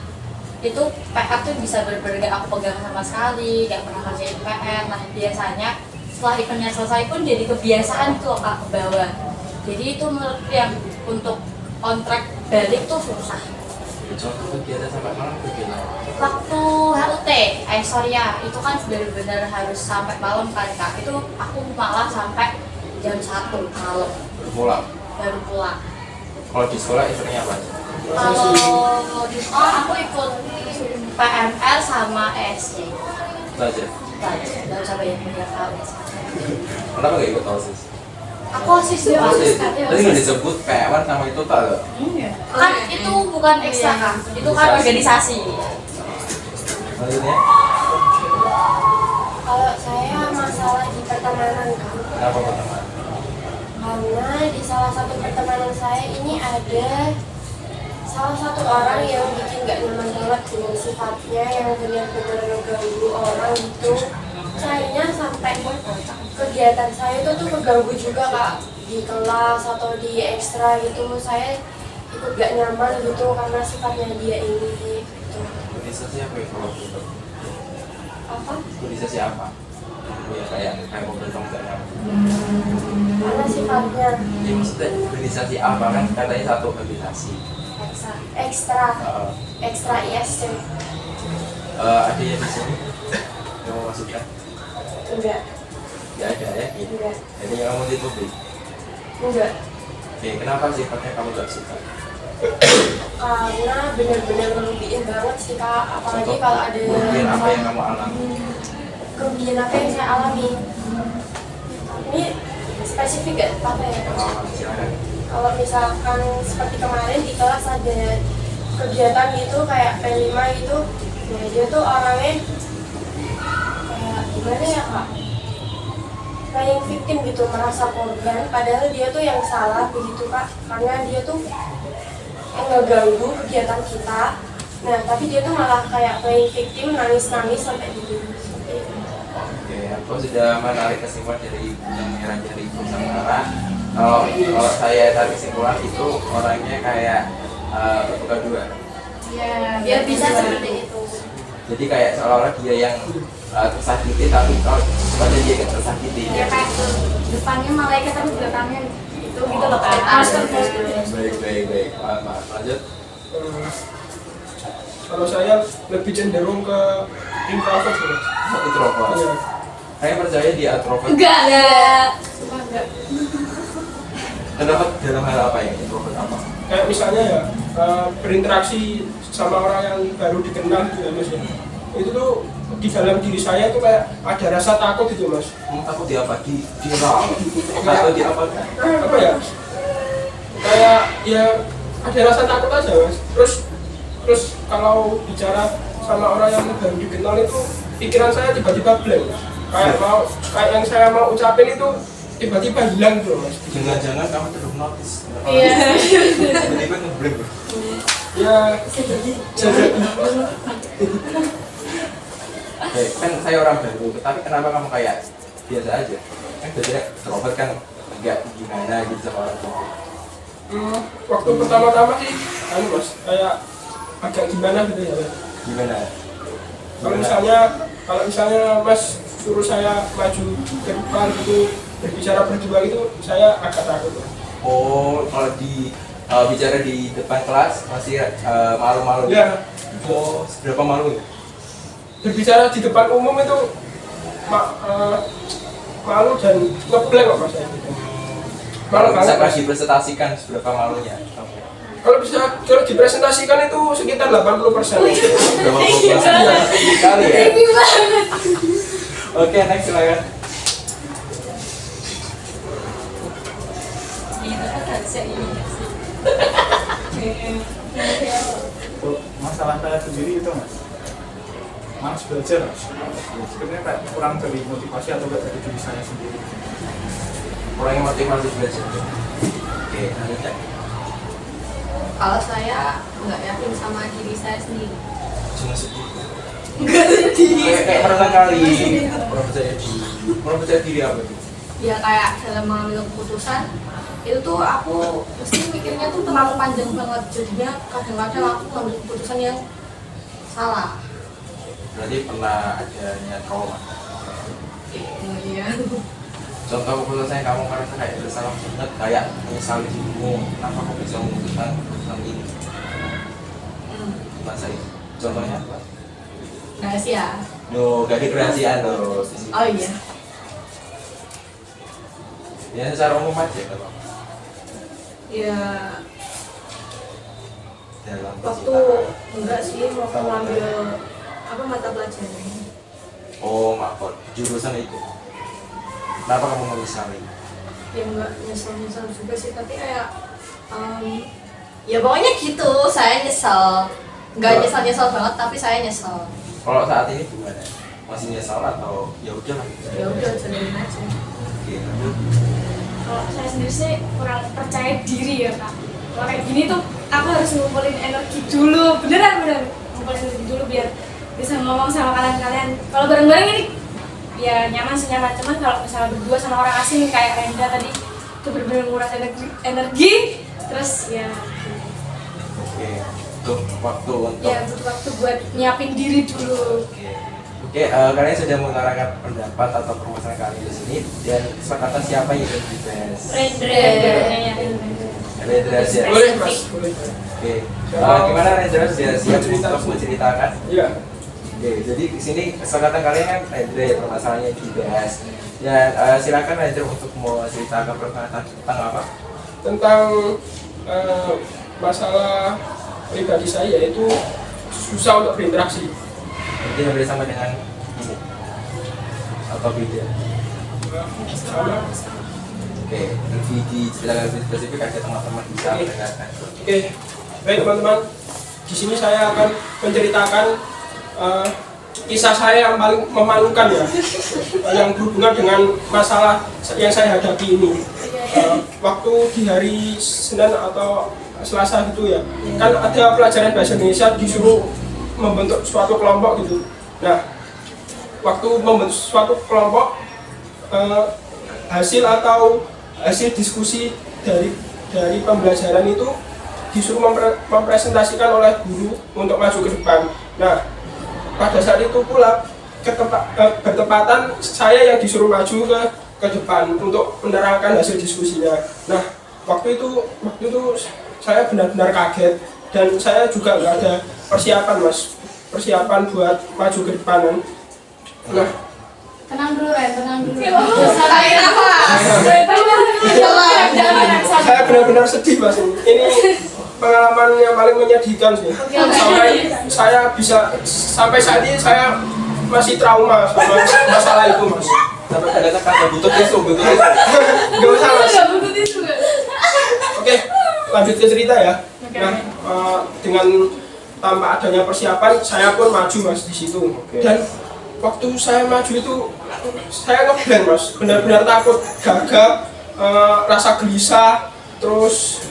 [SPEAKER 2] itu PR tuh bisa bener-bener gak aku pegang sama sekali, gak pernah kerjain PR. Nah biasanya setelah eventnya selesai pun jadi kebiasaan tuh Kak ke bawah. Jadi itu menurut yang untuk on track balik tuh susah.
[SPEAKER 1] Contoh kegiatan sampai malam bagaimana?
[SPEAKER 2] Waktu HUT, sorry ya, itu kan benar-benar harus sampai malam kan Kak. Itu aku malah sampai jam 1 malam
[SPEAKER 1] Pulang.
[SPEAKER 2] baru pulang.
[SPEAKER 1] Kalau di sekolah eventnya apa?
[SPEAKER 2] Kalau di sekolah aku ikut PMR sama ESC.
[SPEAKER 1] Itu aja.
[SPEAKER 2] Nggak usah banyak hal.
[SPEAKER 1] Kenapa gak ikut OSIS?
[SPEAKER 2] Aku OSIS tuh
[SPEAKER 1] OSIS.
[SPEAKER 2] OSIS kan.
[SPEAKER 1] Tadi nggak disebut PR sama itu tak loh.
[SPEAKER 2] Kan itu bukan ekstra kan, itu kan organisasi.
[SPEAKER 1] Lanjutnya?
[SPEAKER 6] Kalau saya masalah di pertemanan kan,
[SPEAKER 1] Kenapa pertemanan?
[SPEAKER 6] karena di salah satu pertemanan saya ini ada salah satu orang yang bikin gak nyaman banget dengan sifatnya yang benar-benar mengganggu orang gitu. Sayangnya sampai kegiatan saya itu tuh keganggu juga Kak, di kelas atau di ekstra gitu. Saya ikut gak nyaman gitu karena sifatnya dia ini gitu.
[SPEAKER 1] Organisasi apa ya kalau gitu?
[SPEAKER 6] Apa?
[SPEAKER 1] Organisasi apa? Ya kayak pemerintah nggak nyaman.
[SPEAKER 6] Karena sifatnya
[SPEAKER 1] Ya maksudnya organisasi apa kan katanya satu organisasi.
[SPEAKER 6] ekstra
[SPEAKER 1] Uh,
[SPEAKER 6] ekstra ISC.
[SPEAKER 1] ada yang di sini yang mau masukkan?
[SPEAKER 6] Enggak,
[SPEAKER 1] Nggak ada ya?
[SPEAKER 6] enggak,
[SPEAKER 1] Jadi yang kamu ditutupi.
[SPEAKER 6] enggak.
[SPEAKER 1] Oke, kenapa sifatnya kamu gak suka?
[SPEAKER 6] Karena benar-benar ngerugiin banget sih Kak, apalagi kalau ada
[SPEAKER 1] Kemudian apa yang kamu alami?
[SPEAKER 6] kerugian apa yang saya alami. Ini spesifik gak apa ya?
[SPEAKER 1] Oh, silakan.
[SPEAKER 6] Kalau misalkan seperti kemarin di kelas ada kegiatan gitu kayak P5 gitu, ya dia tuh orangnya kayak gimana ya Kak? Playing victim gitu, merasa korban, padahal dia tuh yang salah begitu Kak, karena dia tuh yang ngeganggu kegiatan kita. Nah, tapi dia tuh malah kayak playing victim, nangis-nangis sampai gitu.
[SPEAKER 1] Oke, aku sudah menarik kesimpulan dari yang merah dari Ibu Samara. Kalau saya tarik kesimpulan itu orangnya kayak berbuka dua.
[SPEAKER 2] Iya, biar bisa seperti itu.
[SPEAKER 1] Jadi kayak seolah-olah dia yang tersakiti, tapi kalau pada dia yang tersakiti.
[SPEAKER 5] Ya kayak depannya malaikat tapi belakangnya itu gitu loh Kak. Master
[SPEAKER 1] Baik. Maaf. Lanjut.
[SPEAKER 3] Kalau saya lebih cenderung ke introvert sih Mas.
[SPEAKER 1] Introvert.
[SPEAKER 3] Iya.
[SPEAKER 1] Saya percaya di introvert.
[SPEAKER 5] Enggak.
[SPEAKER 1] Terdapat dalam hal apa ya introvert apa?
[SPEAKER 3] Kayak misalnya ya berinteraksi sama orang yang baru dikenal gitu ya Mas ya. Itu tuh di dalam diri saya tuh kayak ada rasa takut gitu Mas.
[SPEAKER 1] Kamu takut di apa? Di viral atau di apa?
[SPEAKER 3] Apa ya? Kayak ya ada rasa takut aja Mas. Terus kalau bicara sama orang yang baru dikenal itu pikiran saya tiba-tiba blank. Kayak yang saya mau ucapin itu tiba-tiba hilang gitu Mas.
[SPEAKER 1] Jangan-jangan kamu terhipnotis.
[SPEAKER 2] Iya.
[SPEAKER 1] Tiba-tiba ngeblank.
[SPEAKER 3] Ya
[SPEAKER 1] Kan saya orang baru, tapi kenapa kamu kayak biasa aja? Kan biasanya introvert kan nggak gimana gitu sama orang tua.
[SPEAKER 3] Waktu pertama-tama sih, mas, kayak agak gimana gitu ya.
[SPEAKER 1] Gimana?
[SPEAKER 3] Kalau misalnya mas suruh saya maju ke depan gitu, berbicara berdua gitu, saya agak takut.
[SPEAKER 1] Oh, kalau bicara di depan kelas masih malu-malu.
[SPEAKER 3] Ya,
[SPEAKER 1] Oh, seberapa malu?
[SPEAKER 3] berbicara di depan umum itu malu dan ngeblank kok mas. Malu
[SPEAKER 1] Bisa
[SPEAKER 3] banget.
[SPEAKER 1] dipresentasikan seberapa malunya kamu?
[SPEAKER 3] Kalau dipresentasikan itu sekitar 80%.
[SPEAKER 1] Berapa puluh kali ya? Oke, next silakan.
[SPEAKER 4] Untuk masalah saya sendiri itu mas, malas belajar mas. Sebenarnya kayak kurang dari motivasi atau enggak dari diri saya sendiri.
[SPEAKER 1] Orang yang motivasi belajar. Oke, lanjut.
[SPEAKER 2] Kalau saya nggak yakin sama diri saya sendiri.
[SPEAKER 1] Cuma sedih. Kayak pertama kali orang percaya diri apa tuh?
[SPEAKER 2] Ya kayak dalam mengambil keputusan itu tuh aku mesti mikirnya tuh terlalu panjang banget, jadinya kadang-kadang aku ngambil keputusan yang salah.
[SPEAKER 1] Berarti pernah ada niat trauma.
[SPEAKER 2] Iya.
[SPEAKER 1] Contoh keputusannya kamu merasa kayak bersalah banget, kayak menyesali dirimu, kenapa kamu bisa memutuskan keputusan ini? Masa itu? Contohnya apa?
[SPEAKER 2] Rahasia.
[SPEAKER 1] No, gak ada kerahasiaan loh.
[SPEAKER 2] Oh iya.
[SPEAKER 1] Ya secara umum aja kalau
[SPEAKER 2] Ya
[SPEAKER 1] dalam
[SPEAKER 2] waktu
[SPEAKER 1] percintaan.
[SPEAKER 2] enggak sih waktu ngambil apa mata pelajaran.
[SPEAKER 1] Oh, maaf, jurusan itu. Kenapa kamu menyesali?
[SPEAKER 2] Ya enggak nyesel juga sih, tapi kayak ya pokoknya gitu, saya nyesel. Enggak nyesel banget, tapi saya nyesel.
[SPEAKER 1] Kalau saat ini gimana? Masih nyesal atau ya udah lah?
[SPEAKER 2] Ya udah jalanin aja.
[SPEAKER 1] Oke, lanjut.
[SPEAKER 5] Kalau saya sendiri sih kurang percaya diri ya kak. Kalau kayak gini tuh aku harus ngumpulin energi dulu, beneran ngumpulin energi dulu biar bisa ngomong sama kalian. Kalau bareng-bareng ini ya nyaman senyaman, cuman kalau misalnya berdua sama orang asing kayak Renda tadi itu bener-bener nguras energi terus ya
[SPEAKER 1] Oke, untuk waktu untuk
[SPEAKER 5] ya butuh waktu buat nyiapin diri dulu.
[SPEAKER 1] Oke, kalian sudah mengutarakan pendapat atau permasalahan kalian di sini dan kesepakatan siapa yang lebih best? Rendra siap.
[SPEAKER 3] Boleh mas, boleh.
[SPEAKER 1] Oke, gimana Rendra sudah siap untuk menceritakan?
[SPEAKER 3] Iya.
[SPEAKER 1] Oke, jadi di sini kesepakatan kalian kan Rendra ya permasalahannya dibahas. Dan silakan Rendra untuk mau ceritakan permasalahan tentang apa?
[SPEAKER 3] Tentang masalah pribadi saya itu susah untuk berinteraksi.
[SPEAKER 1] Mungkin hampir sama dengan ini atau beda?
[SPEAKER 3] Sama.
[SPEAKER 1] Oke, lebih diceritakan lebih spesifik aja teman-teman bisa mendengarkan.
[SPEAKER 3] Oke, baik teman-teman. Di sini saya akan menceritakan kisah saya yang paling memalukan ya, yang berhubungan dengan masalah yang saya hadapi ini. Waktu di hari Senin atau Selasa gitu ya, kan ada pelajaran bahasa Indonesia disuruh membentuk suatu kelompok gitu. Nah, waktu membentuk suatu kelompok, hasil diskusi dari pembelajaran itu disuruh mempresentasikan oleh guru untuk maju ke depan. Nah, pada saat itu pula bertepatan saya yang disuruh maju ke depan untuk menerangkan hasil diskusinya. Nah, waktu itu saya benar-benar kaget dan saya juga nggak ada persiapan buat maju ke depan. Nah,
[SPEAKER 2] Tenang dulu Ren, tenang dulu.
[SPEAKER 5] Salahin apa?
[SPEAKER 3] saya benar-benar sedih mas. Ini pengalaman yang paling menyedihkan sih. Sampai saat ini saya masih trauma sama masalah itu mas.
[SPEAKER 1] Sampai ada kata butuh tisu.
[SPEAKER 3] Gak usah mas. Oke, lanjut ke cerita ya. Nah, dengan tanpa adanya persiapan, saya pun maju mas di situ. Dan waktu saya maju itu, saya ngeblank mas, benar-benar takut, gagal, rasa gelisah, terus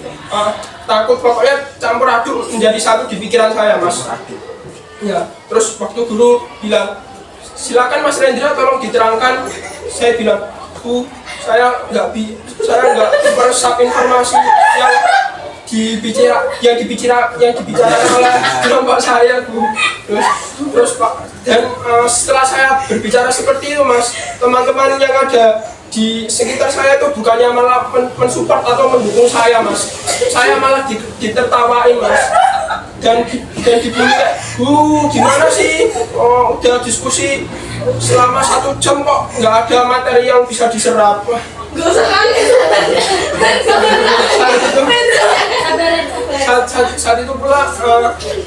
[SPEAKER 3] takut, pokoknya campur aduk menjadi satu di pikiran saya mas. Ya, terus waktu guru bilang, silakan Mas Rendra tolong diterangkan. Saya bilang, saya nggak meresap informasi yang yang dibicarakan oleh kelompok saya Bu. Terus Pak, dan setelah saya berbicara seperti itu Mas, teman-teman yang ada di sekitar saya itu bukannya malah mensupport atau mendukung saya Mas, saya malah ditertawain Mas, dan dibully kayak, gimana sih, udah diskusi selama 1 jam kok nggak ada materi yang bisa diserap.
[SPEAKER 5] Gak usah nangis.
[SPEAKER 3] Saat itu pula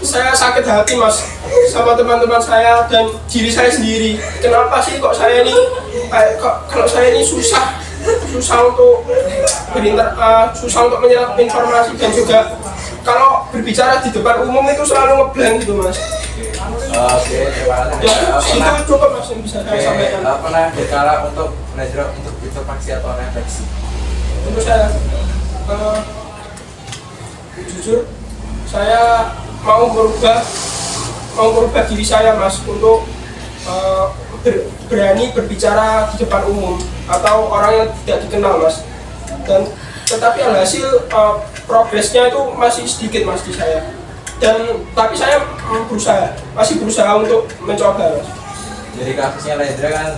[SPEAKER 3] saya sakit hati Mas sama teman-teman saya dan diri saya sendiri. Kenapa sih kok saya ini kalau saya ini susah untuk susah untuk menyerap informasi, dan juga kalau berbicara di depan umum itu selalu ngeblank gitu Mas.
[SPEAKER 1] Oke, terima kasih.
[SPEAKER 3] Ya, itu cukup Mas yang bisa saya sampaikan.
[SPEAKER 1] Pernah berkala untuk belajar untuk introspeksi atau refleksi?
[SPEAKER 3] Untuk saya jujur saya mau merubah diri saya Mas untuk berani berbicara di depan umum atau orang yang tidak dikenal Mas, dan tetapi alhasil progresnya itu masih sedikit Mas di saya, dan tapi saya masih berusaha untuk mencoba Mas.
[SPEAKER 1] Jadi kasusnya Rendra kan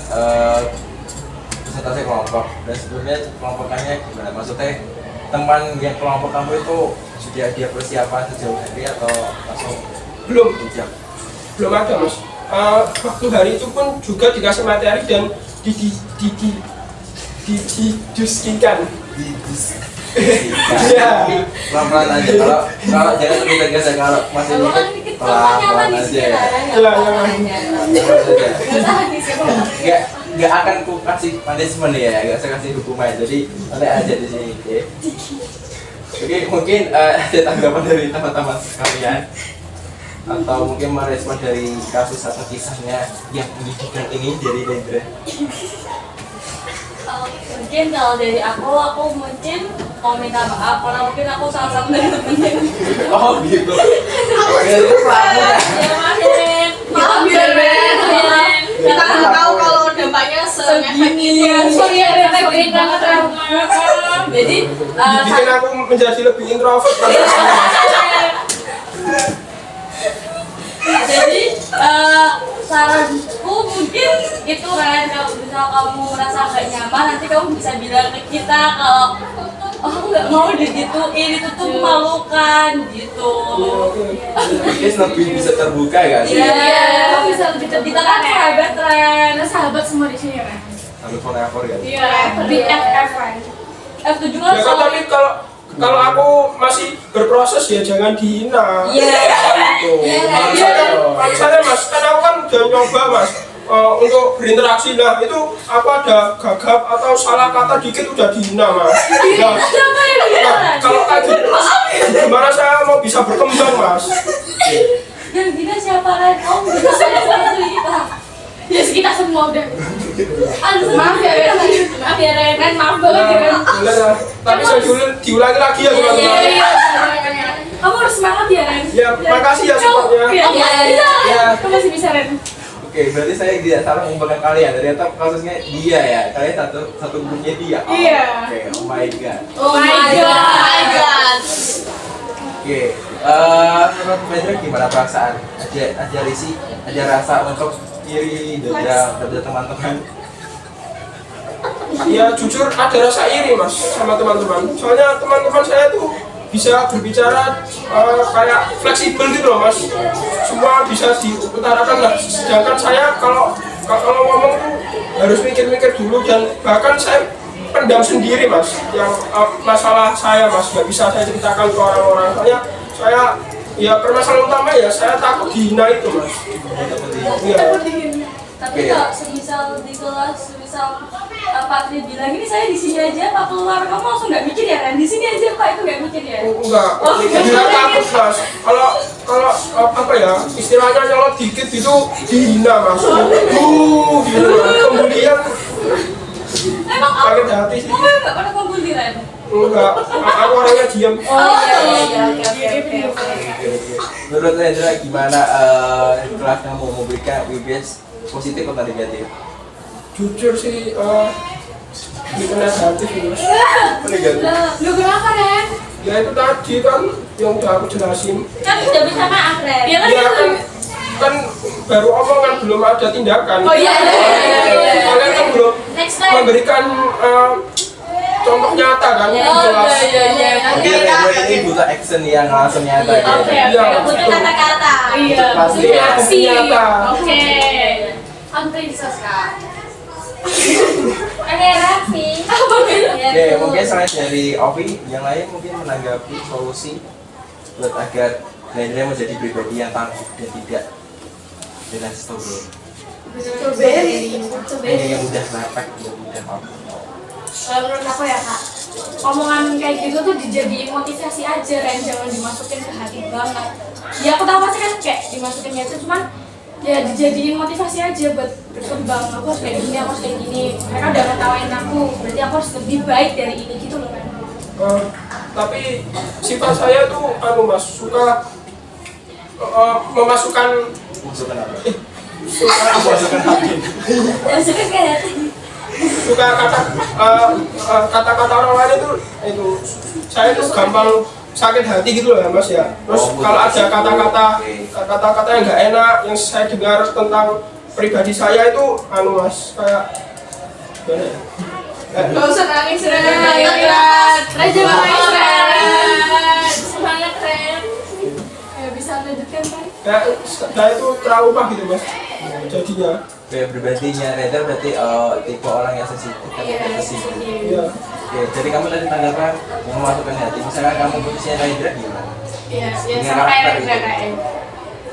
[SPEAKER 1] presentasi kelompok, dan sebelumnya kelompokannya gimana? Maksudnya teman yang kelompok kamu itu sudah dia persiapan sejauh hari atau langsung
[SPEAKER 3] Belum
[SPEAKER 1] bijak?
[SPEAKER 3] ada Mas. Waktu hari itu pun juga dikasih materi dan didiskusikan. Iya.
[SPEAKER 1] Pelan-pelan aja, kalau jangan terlalu tegas ya, kalau masih dikit pelan-pelan aja ya. Nggak akan ku kasih punishment ya, nggak saya kasih hukuman, jadi nanti aja di sini. Oke, mungkin ada tanggapan dari teman-teman sekalian atau mungkin merespon dari kasus atau kisahnya yang menyedihkan ini dari Rendra.
[SPEAKER 2] Mungkin kalau dari aku mungkin mau minta maaf karena mungkin aku salah satu dari temennya.
[SPEAKER 1] Oh gitu.
[SPEAKER 5] Maaf ya Ren. Kita nggak tahu kalau dampaknya se-efek itu.
[SPEAKER 2] Sorry ya Ren, efek banget Ren. Jadi
[SPEAKER 3] Bikin aku menjadi lebih introvert.
[SPEAKER 2] jadi saranku mungkin itu Ren, kalau misal kamu merasa gak nyaman nanti kamu bisa bilang ke kita kalau aku nggak mau digituin, itu tuh memalukan gitu.
[SPEAKER 1] Mungkin lebih bisa terbuka ya sih?
[SPEAKER 2] Iya, bisa lebih terbuka. Kita kan sahabat Ren.
[SPEAKER 5] Kita sahabat semua di sini Ren.
[SPEAKER 1] Sambil forever ya?
[SPEAKER 5] Iya, BFF Ren.
[SPEAKER 2] F7 kan
[SPEAKER 3] Ya kan, tapi kalau aku masih berproses ya jangan dihina.
[SPEAKER 2] Iya.
[SPEAKER 3] Misalnya Mas, kan aku kan udah nyoba Mas untuk berinteraksi. Nah itu aku ada gagap atau salah kata dikit udah dihina Mas. Nah,
[SPEAKER 2] Siapa yang bilang?
[SPEAKER 3] kalau kayak gitu, gimana saya mau bisa berkembang Mas?
[SPEAKER 2] Yang gila siapa Ren? Oh, bisa saya kita.
[SPEAKER 5] Ya kita semua udah.
[SPEAKER 2] Aduh,
[SPEAKER 5] Maaf ya Ren. Maaf ya Ren. Ren maaf banget ya Ren.
[SPEAKER 3] Boleh lah, tapi saya diulangi lagi ya teman-teman.
[SPEAKER 5] Iya. Kamu harus semangat ya Ren.
[SPEAKER 3] Ya, makasih ya supportnya.
[SPEAKER 5] Iya. Kamu masih bisa Ren.
[SPEAKER 1] Oke, berarti saya tidak salah mengubahkan kalian. Ternyata kasusnya dia ya. Kalian satu grupnya dia. Oh,
[SPEAKER 5] Iya.
[SPEAKER 1] Oke, oh my god.
[SPEAKER 5] Oh my god.
[SPEAKER 1] Oke, menurut Rendra gimana perasaan? Ada risih, ada rasa untuk iri dari teman-teman?
[SPEAKER 3] Ya jujur ada rasa iri Mas sama teman-teman. Soalnya teman-teman saya tuh bisa berbicara kayak fleksibel gitu loh Mas. Semua bisa diutarakan lah. Sedangkan saya kalau ngomong tuh harus mikir-mikir dulu, dan bahkan saya pendam sendiri Mas. Yang masalah saya Mas nggak bisa saya ceritakan ke orang-orang. Soalnya saya ya permasalahan utama ya saya takut dihina itu Mas. Iya.
[SPEAKER 2] Tapi kalau semisal di kelas, semisal Pak Tri bilang ini saya di sini aja, Pak keluar, kamu langsung nggak mikir ya Ren? Di sini aja Pak, itu nggak mikir ya?
[SPEAKER 3] Enggak, tidak takut Mas. Kalau apa ya istilahnya nyolot dikit itu dihina Mas. Gitu Mas. Kemudian
[SPEAKER 2] Emang
[SPEAKER 3] sakit hati sih.
[SPEAKER 2] kamu nggak pernah kumpul di Ren?
[SPEAKER 3] Enggak, aku orangnya diam.
[SPEAKER 2] Oke.
[SPEAKER 1] Menurut Rendra gimana kelas kamu memberikan WBS positif atau negatif?
[SPEAKER 3] Jujur sih bikin negatif Mas.
[SPEAKER 1] Negatif.
[SPEAKER 5] Lu kenapa Ren?
[SPEAKER 3] Ya itu tadi kan yang udah aku jelasin.
[SPEAKER 2] Kan udah minta maaf, Ren.
[SPEAKER 5] Ya kan
[SPEAKER 3] Ya
[SPEAKER 5] itu.
[SPEAKER 3] kan baru omongan belum ada tindakan.
[SPEAKER 5] Oh iya.
[SPEAKER 3] Kalian kan belum
[SPEAKER 2] Next time.
[SPEAKER 3] memberikan contoh nyata kan jelas.
[SPEAKER 1] Mungkin Rendra ini butuh action yang langsung nyata ya.
[SPEAKER 5] Oke,
[SPEAKER 3] Iya.
[SPEAKER 2] Butuh kata-kata.
[SPEAKER 5] Iya.
[SPEAKER 1] Pasti.
[SPEAKER 5] Butuh aksi.
[SPEAKER 3] Nyata.
[SPEAKER 5] Oke.
[SPEAKER 2] Kan princess, Kak. Oke, Raffi.
[SPEAKER 1] Oke, mungkin selain dari Ovi, yang lain mungkin menanggapi solusi buat agar Rendra menjadi pribadi yang tangguh dan tidak dengan
[SPEAKER 5] Strawberry.
[SPEAKER 1] yang mudah lepek, yang mudah apa.
[SPEAKER 5] Menurut aku ya kak, omongan kayak gitu tuh dijadiin motivasi aja, Ren, jangan dimasukin ke hati banget. Ya aku tahu pasti kan kayak dimasukin gitu, cuman ya dijadiin motivasi aja buat berkembang. Aku harus kayak gini, aku harus kayak gini. Mereka udah ngetawain aku, berarti aku harus lebih baik dari ini gitu loh, Ren.
[SPEAKER 3] Tapi sifat saya tuh mas suka memasukkan
[SPEAKER 1] Masukkan apa?
[SPEAKER 3] suka
[SPEAKER 1] Masukkan hati.
[SPEAKER 2] Maksudnya kayak
[SPEAKER 3] suka kata-kata orang lain itu saya tuh gampang sakit hati gitu loh ya mas ya. Terus kalau ada kata-kata yang nggak enak yang saya dengar tentang pribadi saya itu mas kayak gimana ya?
[SPEAKER 5] Gak usah nangis, Ren. Ren, jangan nangis, Ren. Semangat, Ren. Ya bisa lanjutkan, Ren.
[SPEAKER 3] Kayak saya itu trauma gitu mas jadinya.
[SPEAKER 1] Kayak pribadinya Rendra berarti tipe orang yang sensitif kan? Sensitif.
[SPEAKER 3] Iya.
[SPEAKER 1] Oke, jadi kamu tadi tanggapan yang memasukkan hati. Misalkan kamu putusnya Rendra gimana?
[SPEAKER 5] Iya, ya
[SPEAKER 1] Dengan
[SPEAKER 5] sama kayak
[SPEAKER 1] karakter
[SPEAKER 5] Rendra
[SPEAKER 1] itu.
[SPEAKER 5] kayak.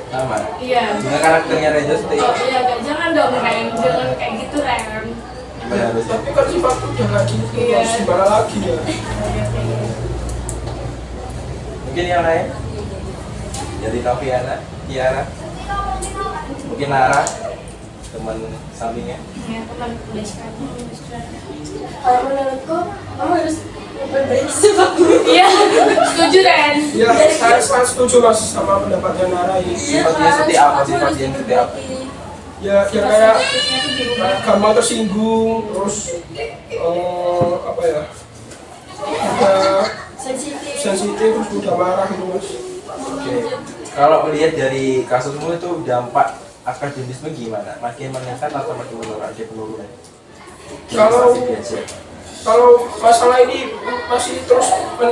[SPEAKER 1] Sama.
[SPEAKER 5] Iya.
[SPEAKER 1] Dengan karakternya Rendra seperti
[SPEAKER 5] Oh
[SPEAKER 1] itu.
[SPEAKER 5] iya, jangan dong, Ren. Jangan kayak gitu, Ren.
[SPEAKER 1] Gimana harusnya?
[SPEAKER 3] Tapi kan sifatku udah kayak gitu
[SPEAKER 5] Iya.
[SPEAKER 3] mas gimana lagi ya?
[SPEAKER 1] Mungkin yang lain? Dari Noviana, Tiara, mungkin Nara, teman sampingnya.
[SPEAKER 5] Ya, teman udah sekarang.
[SPEAKER 6] Kalau menurutku kamu harus berbaik sebabmu.
[SPEAKER 5] Iya, setuju, Ren.
[SPEAKER 3] Ya saya sangat setuju mas sama pendapatnya Nara ini.
[SPEAKER 1] Sifatnya seperti apa? Sifatnya seperti apa?
[SPEAKER 3] Ya kayak gampang tersinggung terus apa ya udah sensitif terus mudah marah gitu mas.
[SPEAKER 1] Oke. Kalau melihat dari kasusmu itu dampak akademisme gimana? Makin meningkat atau makin menurun? Ada penurunan?
[SPEAKER 3] Kalau-
[SPEAKER 1] Prestasi belajar.
[SPEAKER 3] Kalau masalah ini masih terus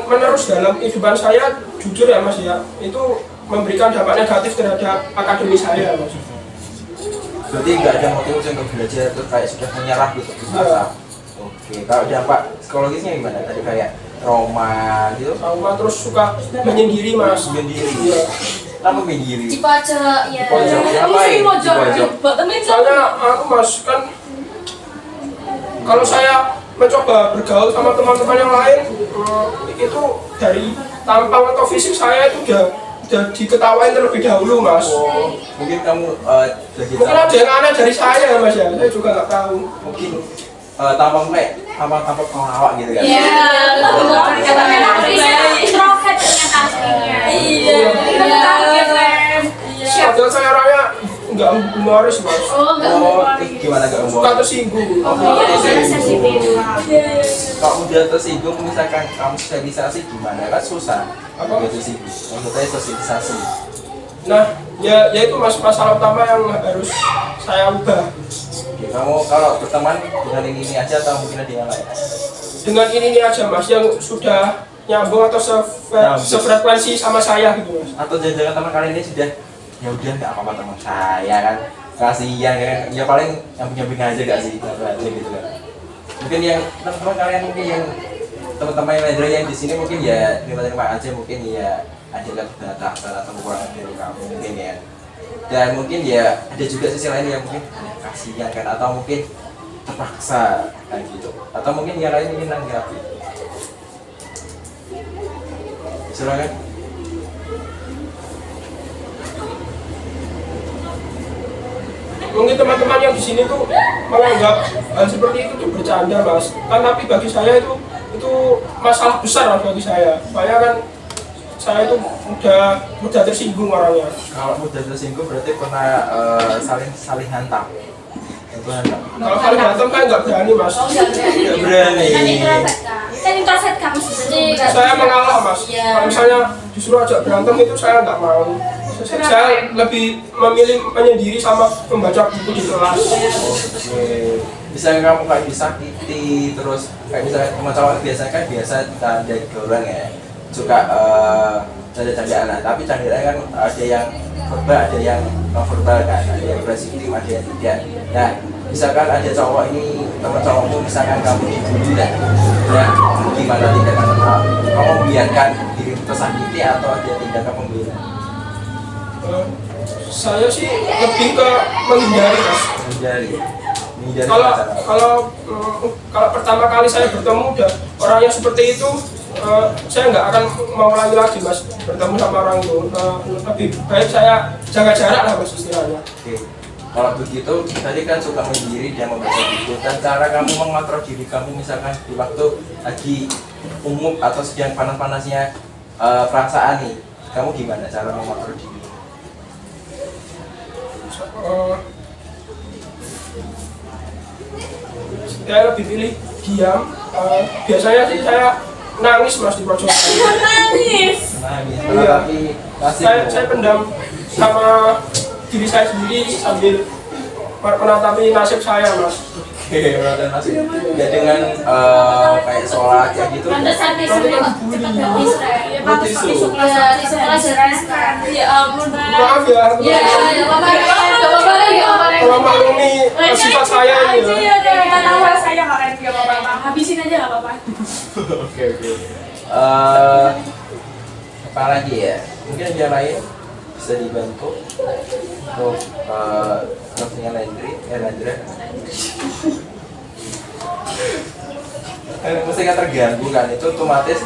[SPEAKER 3] menerus dalam kehidupan saya jujur ya mas ya itu memberikan dampak negatif terhadap akademi saya mas.
[SPEAKER 1] Berarti nggak ada motivasi untuk belajar terus kayak sudah menyerah gitu asa. Oke. Kalau dampak psikologisnya gimana? Tadi kayak trauma gitu?
[SPEAKER 3] Trauma terus suka menyendiri mas.
[SPEAKER 1] Menyendiri.
[SPEAKER 3] Iya.
[SPEAKER 1] Kenapa menyendiri?
[SPEAKER 2] di pojok ya.
[SPEAKER 1] Pojok.
[SPEAKER 5] Kamu
[SPEAKER 1] Ngapain?
[SPEAKER 5] sering mau
[SPEAKER 1] Di pojok.
[SPEAKER 5] buat temen
[SPEAKER 3] Soalnya aku mas kan kalau saya mencoba bergaul sama teman-teman yang lain itu dari tampang atau fisik saya itu udah diketawain terlebih dahulu mas.
[SPEAKER 1] Oh, mungkin kamu bagi
[SPEAKER 3] Mungkin ada yang aneh dari saya mas ya, saya juga nggak tahu.
[SPEAKER 1] mungkin tampang kayak tampang pelawak gitu kan?
[SPEAKER 5] Iya,
[SPEAKER 2] Kata merah
[SPEAKER 5] introvert ternyata aslinya.
[SPEAKER 2] Iya.
[SPEAKER 5] Kita kaget, Ren.
[SPEAKER 3] Padahal saya orangnya nggak humoris mas,
[SPEAKER 5] Oh, enggak
[SPEAKER 1] Oh,
[SPEAKER 5] mau.
[SPEAKER 1] gimana gak
[SPEAKER 3] suka
[SPEAKER 1] umur?
[SPEAKER 3] tersinggung.
[SPEAKER 5] Oh, iya, saya sensitif.
[SPEAKER 1] Kalau udah tersinggung, misalkan kamu sosialisasi gimana? Kan susah.
[SPEAKER 3] Apa?
[SPEAKER 1] Udah tersinggung. Maksudnya sosialisasi.
[SPEAKER 3] Nah, ya itu mas masalah utama yang harus saya ubah.
[SPEAKER 1] Oke, kamu kalau berteman dengan ini aja atau mungkin ada yang lain?
[SPEAKER 3] Dengan ini aja mas yang sudah nyambung atau
[SPEAKER 1] Nyambung.
[SPEAKER 3] sefrekuensi sama saya gitu mas.
[SPEAKER 1] Atau jangan-jangan teman kalian ini sudah ya udah nggak apa-apa teman saya kan kasihan kan ya paling nyamping aja gak sih aja gitu kan. Mungkin yang teman-teman kalian mungkin yang teman-teman yang lain yang di sini mungkin ya terima aja mungkin ya ada keterbatasan atau kekurangan dari kamu mungkin ya. Dan mungkin ya ada juga sisi lain yang mungkin kasihan kan atau mungkin terpaksa kayak gitu atau mungkin yang lain ingin nanggapi. Silakan.
[SPEAKER 3] Mungkin teman-teman yang di sini tuh menganggap hal seperti itu tuh bercanda mas. Kan tapi bagi saya itu masalah besar mas bagi saya. Soalnya kan saya itu mudah tersinggung orangnya.
[SPEAKER 1] Kalau mudah tersinggung berarti pernah saling hantam. Itu hantam.
[SPEAKER 3] Kalau kali berantem kan nggak berani mas.
[SPEAKER 1] Nggak berani.
[SPEAKER 2] Kan introvert, Kak.
[SPEAKER 5] Kan introverт kamu sih.
[SPEAKER 3] Saya mengalah mas.
[SPEAKER 2] Iya.
[SPEAKER 3] Kalau misalnya disuruh ajak berantem itu saya nggak mau. Saya lebih memilih menyendiri sama membaca buku di kelas.
[SPEAKER 1] Oke. Bisa kamu kayak disakiti terus kayak misalnya teman cowok biasanya kan biasa canda orang ya suka canda-candaan, tapi candaan kan ada yang verbal, ada yang non verbal kan, ada yang sensitif, ada yang tidak. Nah, misalkan ada cowok ini teman cowokmu misalkan kamu dibully dan ya gimana tindakan kamu membiarkan dirimu tersakiti atau ada tindakan pembela?
[SPEAKER 3] Saya sih lebih ke menghindari mas.
[SPEAKER 1] Menghindari
[SPEAKER 3] Kalau
[SPEAKER 1] pacaran.
[SPEAKER 3] kalau pertama kali saya bertemu dan orang yang seperti itu, saya nggak akan mau lagi mas bertemu sama orang itu. Lebih baik saya jaga jarak lah mas istilahnya.
[SPEAKER 1] Oke. Kalau begitu, tadi kan suka menyendiri dan membaca buku. Dan cara kamu mengontrol diri kamu misalkan di waktu lagi umum atau sedang panas-panasnya perasaan nih, kamu gimana cara mengontrol diri?
[SPEAKER 3] Saya lebih pilih diam. Biasanya sih saya nangis mas di pojokan.
[SPEAKER 5] Nangis.
[SPEAKER 1] Nangis,
[SPEAKER 3] Iya.
[SPEAKER 1] tapi masih
[SPEAKER 3] Saya pendam sama diri saya sendiri sambil menatapi nasib saya mas.
[SPEAKER 1] oke, berarti masih ya dengan kayak sholat kayak gitu.
[SPEAKER 5] Pantesan tisunya kok cepet habis, Re. Ya pantes
[SPEAKER 1] Tisu.
[SPEAKER 5] tisu kelas tisu kelas kan. Ya ampun, Re.
[SPEAKER 3] Maaf ya,
[SPEAKER 2] Ya, ya apa-apa, ya apa-apa, ya apa-apa.
[SPEAKER 3] kalau maklumi sifat saya ini
[SPEAKER 5] Aja
[SPEAKER 3] ya.
[SPEAKER 5] ya, kita tahu saya makanya nggak apa-apa. Habisin aja nggak apa-apa.
[SPEAKER 1] Oke. Apa lagi ya? Mungkin yang lain bisa dibantu untuk kelasnya Landry, Mestinya terganggu kan itu otomatis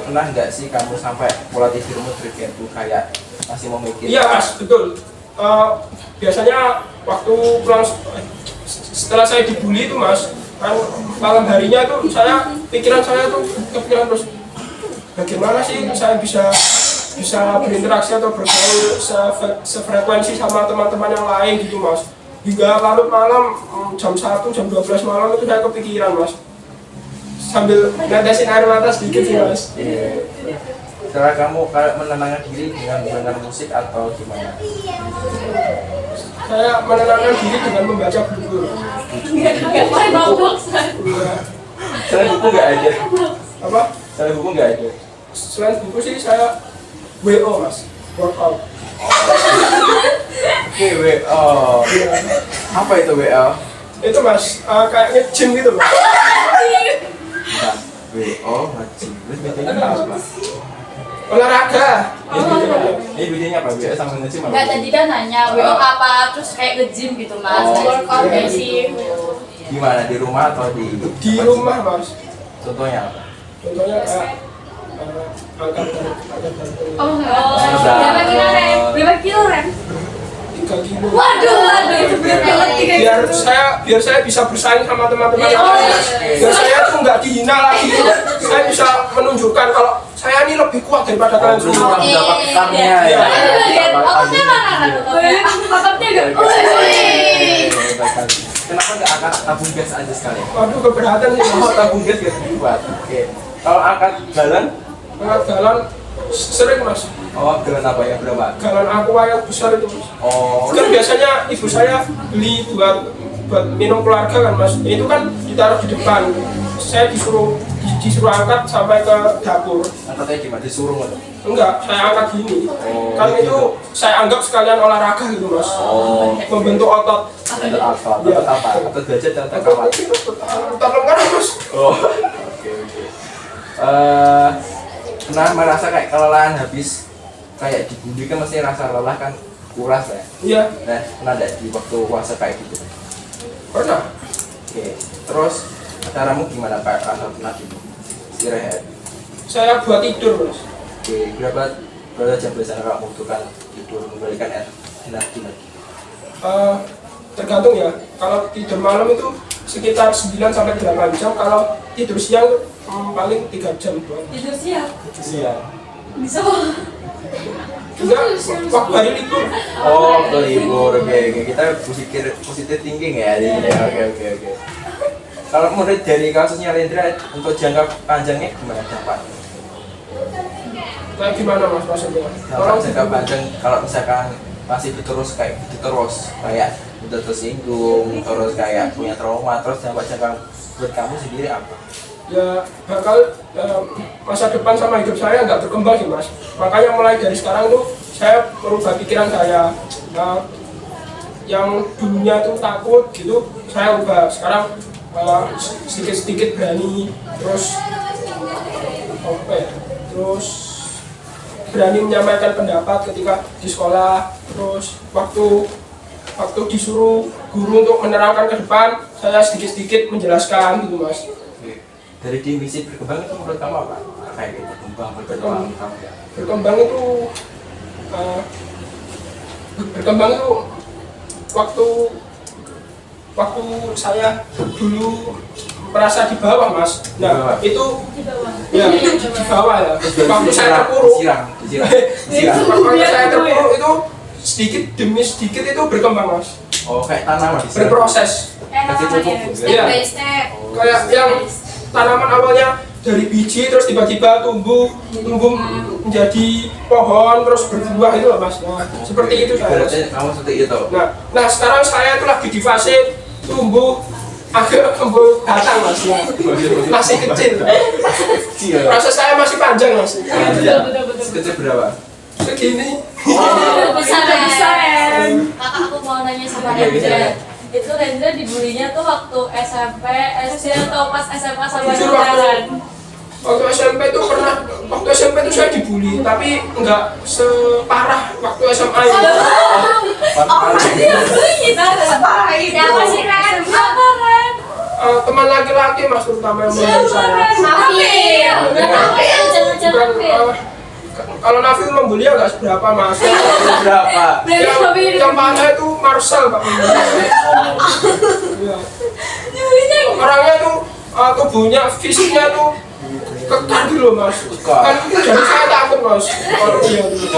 [SPEAKER 1] pernah nggak sih kamu sampai pola tidurmu terganggu kayak masih memikir?
[SPEAKER 3] Iya mas, betul. Biasanya waktu pulang setelah saya dibully itu mas, kan malam harinya tuh pikiran saya tuh kepikiran terus bagaimana sih saya bisa berinteraksi atau bergaul sefrekuensi sama teman-teman yang lain gitu mas. Hingga larut malam jam 1, jam 12 malam itu saya kepikiran mas. Sambil netesin air mata sedikit sih mas.
[SPEAKER 1] Iya. Cara kamu kayak menenangkan diri dengan mendengar musik atau gimana?
[SPEAKER 3] Saya menenangkan diri dengan membaca buku.
[SPEAKER 5] Nggak mabuk.
[SPEAKER 1] Selain buku nggak ada.
[SPEAKER 3] Apa?
[SPEAKER 1] Selain buku nggak ada.
[SPEAKER 3] Selain buku sih saya WO mas, workout.
[SPEAKER 1] Oke, WO. Apa itu WO?
[SPEAKER 3] Itu mas, kayak nge-gym gitu mas.
[SPEAKER 1] Bentar. WO, nge-gym. Terus bedanya apa?
[SPEAKER 3] Olahraga.
[SPEAKER 1] Ini bedanya apa? WO sama nge-gym apa?
[SPEAKER 2] Enggak, tadi kan nanya WO apa, terus kayak nge-gym gitu mas.
[SPEAKER 1] Oh.
[SPEAKER 2] Workout
[SPEAKER 3] Iya.
[SPEAKER 2] ya sih.
[SPEAKER 1] Di mana? Di rumah atau di?
[SPEAKER 3] Di rumah mas.
[SPEAKER 1] Contohnya apa?
[SPEAKER 3] Contohnya kayak angkat
[SPEAKER 5] Oh,
[SPEAKER 2] Berapa kilo, Ren?
[SPEAKER 5] berapa kilo, Ren?
[SPEAKER 3] 3 kilo.
[SPEAKER 5] Waduh, itu berat banget 3
[SPEAKER 3] Biar saya bisa bersaing sama teman-teman
[SPEAKER 2] Iya,
[SPEAKER 3] yang lain.
[SPEAKER 2] iya,
[SPEAKER 5] iya.
[SPEAKER 3] Biar saya tuh nggak dihina lagi. Saya bisa menunjukkan kalau saya ini lebih kuat daripada kalian
[SPEAKER 1] Terus
[SPEAKER 3] semua.
[SPEAKER 1] kamu dapat karnya
[SPEAKER 3] Iya.
[SPEAKER 1] ya?
[SPEAKER 5] Ototnya mana? Ototnya nggak?
[SPEAKER 1] Kenapa nggak angkat tabung gas aja sekalian?
[SPEAKER 3] Waduh keberatan sih
[SPEAKER 1] Oh,
[SPEAKER 3] mas.
[SPEAKER 1] tabung gas gak kuat. Oke. Kalau angkat galon?
[SPEAKER 3] Angkat galon sering mas.
[SPEAKER 1] Oh, galon apa ya? Berapa?
[SPEAKER 3] Galon aqua yang besar itu mas.
[SPEAKER 1] Oh,
[SPEAKER 3] Kan biasanya ibu saya beli buat minum keluarga kan mas. Itu kan ditaruh di depan. Saya disuruh angkat sampai ke dapur.
[SPEAKER 1] angkatnya gimana? Disuruh nggak?
[SPEAKER 3] Enggak, saya angkat gini.
[SPEAKER 1] Oh,
[SPEAKER 3] Kan
[SPEAKER 1] gitu.
[SPEAKER 3] itu saya anggap sekalian olahraga gitu mas.
[SPEAKER 1] Oh,
[SPEAKER 3] Membentuk otot.
[SPEAKER 1] ada apa? Dapat apa? Atau gajah atau kawat?
[SPEAKER 3] Tolong kan mas.
[SPEAKER 1] Oh, oke. Pernah merasa kayak kelelahan habis kayak dibully kan mesti rasa lelah kan kuras ya.
[SPEAKER 3] Iya,
[SPEAKER 1] Nah, pernah ada di waktu puasa kayak gitu?
[SPEAKER 3] pernah.
[SPEAKER 1] Oke. Terus caramu gimana Pak? Pernah gitu? Istirahat.
[SPEAKER 3] Saya buat tidur mas.
[SPEAKER 1] Oke, berapa jam biasanya kamu butuhkan tidur memberikan energi lagi?
[SPEAKER 3] Tergantung ya. Kalau tidur malam itu sekitar 9 sampai 8 jam. Kalau tidur siang paling 3 jam doang.
[SPEAKER 5] Tidur siang.
[SPEAKER 1] Siang.
[SPEAKER 5] Bisa.
[SPEAKER 3] Enggak, waktu hari libur.
[SPEAKER 1] Oh, ke libur. Oke. Kita berpikir positif thinking ya. Oke. Kalau menurut dari kasusnya Lendra untuk jangka panjangnya gimana dampaknya?
[SPEAKER 3] Kayak gimana mas maksudnya?
[SPEAKER 1] Kalau jangka panjang kalau misalkan masih terus kayak gitu terus kayak udah tersinggung terus kayak punya trauma terus dampak jangka buat kamu sendiri apa?
[SPEAKER 3] Ya bakal masa depan sama hidup saya nggak berkembang sih mas. Makanya mulai dari sekarang tuh saya merubah pikiran saya. Yang dulunya tuh takut gitu, saya ubah sekarang sedikit-sedikit berani, terus apa ya? Terus berani menyampaikan pendapat ketika di sekolah. Terus waktu disuruh guru untuk menerangkan ke depan, saya sedikit-sedikit menjelaskan gitu mas.
[SPEAKER 1] Dari definisi berkembang itu menurut kamu apa? Kayak gitu, berkembang
[SPEAKER 3] Berkembang itu berkembang itu waktu saya dulu merasa di bawah mas. Nah itu ya di bawah ya. Waktu saya terpuruk, waktu saya terpuruk itu sedikit demi sedikit itu berkembang mas.
[SPEAKER 1] Oh kayak tanaman
[SPEAKER 3] Berproses.
[SPEAKER 5] Step by step.
[SPEAKER 3] Kayak yang tanaman awalnya dari biji terus tiba-tiba tumbuh menjadi pohon terus berbuah itu loh mas. Nah, seperti itu saya.
[SPEAKER 1] Kamu seperti itu.
[SPEAKER 3] Nah sekarang saya itu lagi di fase tumbuh agak tumbuh batang mas. Masih kecil. Proses saya masih panjang mas.
[SPEAKER 1] Sekecil berapa?
[SPEAKER 3] Segini.
[SPEAKER 5] Besar.
[SPEAKER 2] Kakak aku mau nanya sama Lendra. Itu Lendra dibulinya tuh waktu SMP, SD atau pas SMA sama
[SPEAKER 3] Jujur waktu SMP itu pernah, waktu SMP itu saya dibully, tapi enggak separah waktu SMA itu.
[SPEAKER 5] Kita separah itu. Siapa sih Ren? Siapa Ren?
[SPEAKER 3] Teman laki-laki mas terutama yang membuli saya.
[SPEAKER 5] Nafil.
[SPEAKER 3] Bukan, kalau Nafil membuli ya enggak seberapa mas.
[SPEAKER 1] Berapa?
[SPEAKER 3] Yang parah itu Marcel pak membuli. Iya. Orangnya tuh tubuhnya, fisiknya tuh kekar gitu loh mas. Kan jadi saya takut mas kalau dia tuh.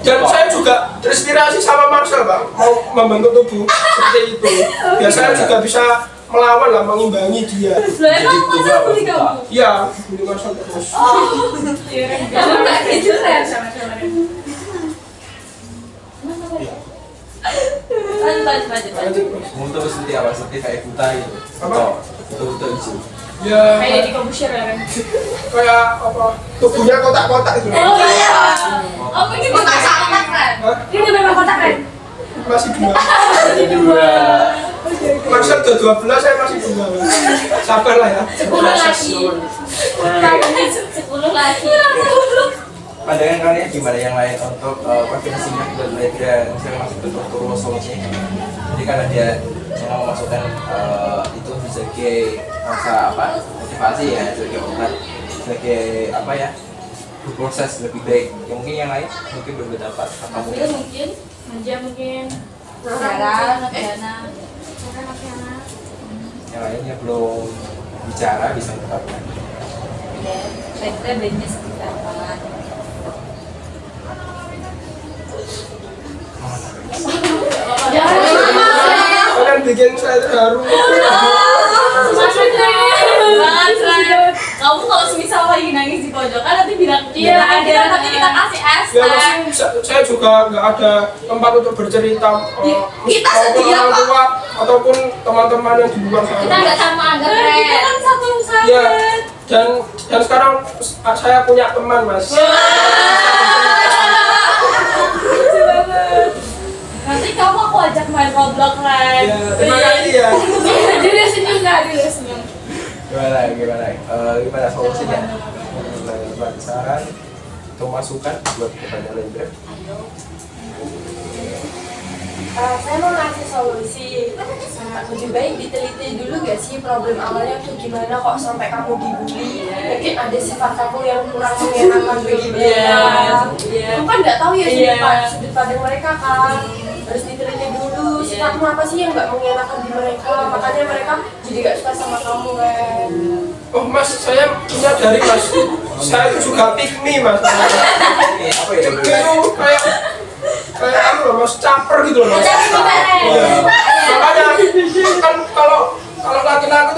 [SPEAKER 3] Dan saya juga terinspirasi sama Marcel pak, mau membentuk tubuh seperti itu. Biar saya juga bisa melawan lah, mengimbangi dia.
[SPEAKER 5] Lah emang masa bully kamu?
[SPEAKER 3] Iya, ini Marcel terus.
[SPEAKER 5] Kamu nggak gitu Ren sama Ren?
[SPEAKER 2] Lanjut.
[SPEAKER 3] Lanjut mas.
[SPEAKER 1] Untuk seperti apa? Seperti kayak buta gitu.
[SPEAKER 3] Apa?
[SPEAKER 1] Buta hijau.
[SPEAKER 3] Ya
[SPEAKER 5] Kayak di komputer ya Ren?
[SPEAKER 3] kayak apa? Tubuhnya kotak-kotak gitu.
[SPEAKER 5] Oh iya. Kamu ini kotak sama Ren?
[SPEAKER 3] Hah?
[SPEAKER 5] Ini memang kotak Ren?
[SPEAKER 3] Masih dua.
[SPEAKER 1] Dua.
[SPEAKER 3] Marcel udah 12, saya masih dua. Sabar lah ya.
[SPEAKER 5] 10 lagi. Kamu ini 10 lagi.
[SPEAKER 1] Pandangan kalian gimana yang lain untuk definisinya dan Lendra misalnya masuk ke Dr. solusinya? Jadi karena dia mau masukkan itu sebagai rasa apa motivasi ya, sebagai obat, sebagai apa ya berproses lebih baik. Ya, mungkin yang lain mungkin berbeda dapat apa
[SPEAKER 2] Nafil mungkin, Manja mungkin, Sarah, Noviana.
[SPEAKER 1] yang lainnya belum bicara bisa mengungkapkan.
[SPEAKER 2] Ya, Lendra bedanya seperti apa?
[SPEAKER 3] Kalian bikin saya terharu.
[SPEAKER 2] Kamu kalau semisal lagi nangis di pojokan nanti bilang
[SPEAKER 5] Iya, ada.
[SPEAKER 2] nanti kita kasih es
[SPEAKER 3] Ya
[SPEAKER 2] teh.
[SPEAKER 3] maksudnya saya juga nggak ada tempat untuk bercerita.
[SPEAKER 5] Kita
[SPEAKER 3] maupun
[SPEAKER 5] sedia,
[SPEAKER 3] orang
[SPEAKER 5] Pak.
[SPEAKER 3] tua ataupun teman-teman yang di luar sana.
[SPEAKER 5] Kita nggak sama anggap
[SPEAKER 2] Kita
[SPEAKER 5] Ren.
[SPEAKER 2] kan satu
[SPEAKER 3] Ya,
[SPEAKER 2] sahabat.
[SPEAKER 3] dan sekarang saya punya teman mas.
[SPEAKER 2] Nanti kamu aku ajak main Roblox, Ren.
[SPEAKER 3] Ya, terima kasih ya.
[SPEAKER 5] Dia senyum nggak? Dia senyum.
[SPEAKER 1] Gimana solusinya? Saran atau masukan buat kepada Lendra?
[SPEAKER 6] Saya mau ngasih solusi. Lebih baik diteliti dulu gak sih problem awalnya tuh gimana kok sampai kamu dibully. Mungkin ada sifat kamu yang kurang mengenakan bagi mereka. Kamu kan nggak tahu ya sudut pandang mereka kan. Harus diteliti dulu sifatmu apa sih yang nggak mengenakan di mereka. Makanya mereka jadi gak suka sama kamu kan.
[SPEAKER 3] Oh mas, saya punya dari mas. Saya itu juga pick me mas.
[SPEAKER 1] Ini apa ya?
[SPEAKER 3] Pick me itu kayak apa loh mas, caper gitu loh mas.
[SPEAKER 5] Jadi Mbak Ren.
[SPEAKER 3] Iya. Makanya kan kalau laki-laki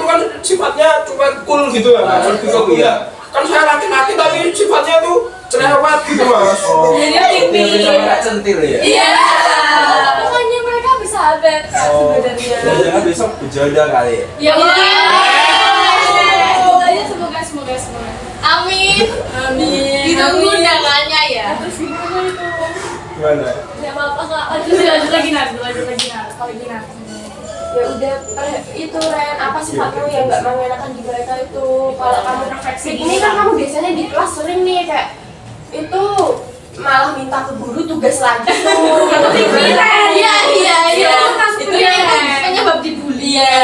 [SPEAKER 3] sifatnya cuma cool gitu ya mas, lebih ke cool ya. Kan saya laki-laki tapi sifatnya tuh cerewet gitu mas.
[SPEAKER 2] Jadi
[SPEAKER 1] Sama centil ya.
[SPEAKER 2] iya. Makanya mereka bersahabat sebenarnya.
[SPEAKER 1] Jangan besok berjodoh kali ya.
[SPEAKER 5] Ya semoga aja, semoga.
[SPEAKER 2] Amin. Ditunggu undangannya ya.
[SPEAKER 4] Gimana?
[SPEAKER 2] Ya apa-apa Kak.
[SPEAKER 5] Lanjut lagi Nar. Kalau gini Nar.
[SPEAKER 6] Ya udah, itu Ren, apa sifatmu yang nggak mengenakan di mereka itu? Kalau kamu ini kan kamu biasanya di kelas sering nih kayak itu malah minta ke guru tugas lagi tuh.
[SPEAKER 2] Iya.
[SPEAKER 5] Itu yang
[SPEAKER 2] penyebab dibully ya.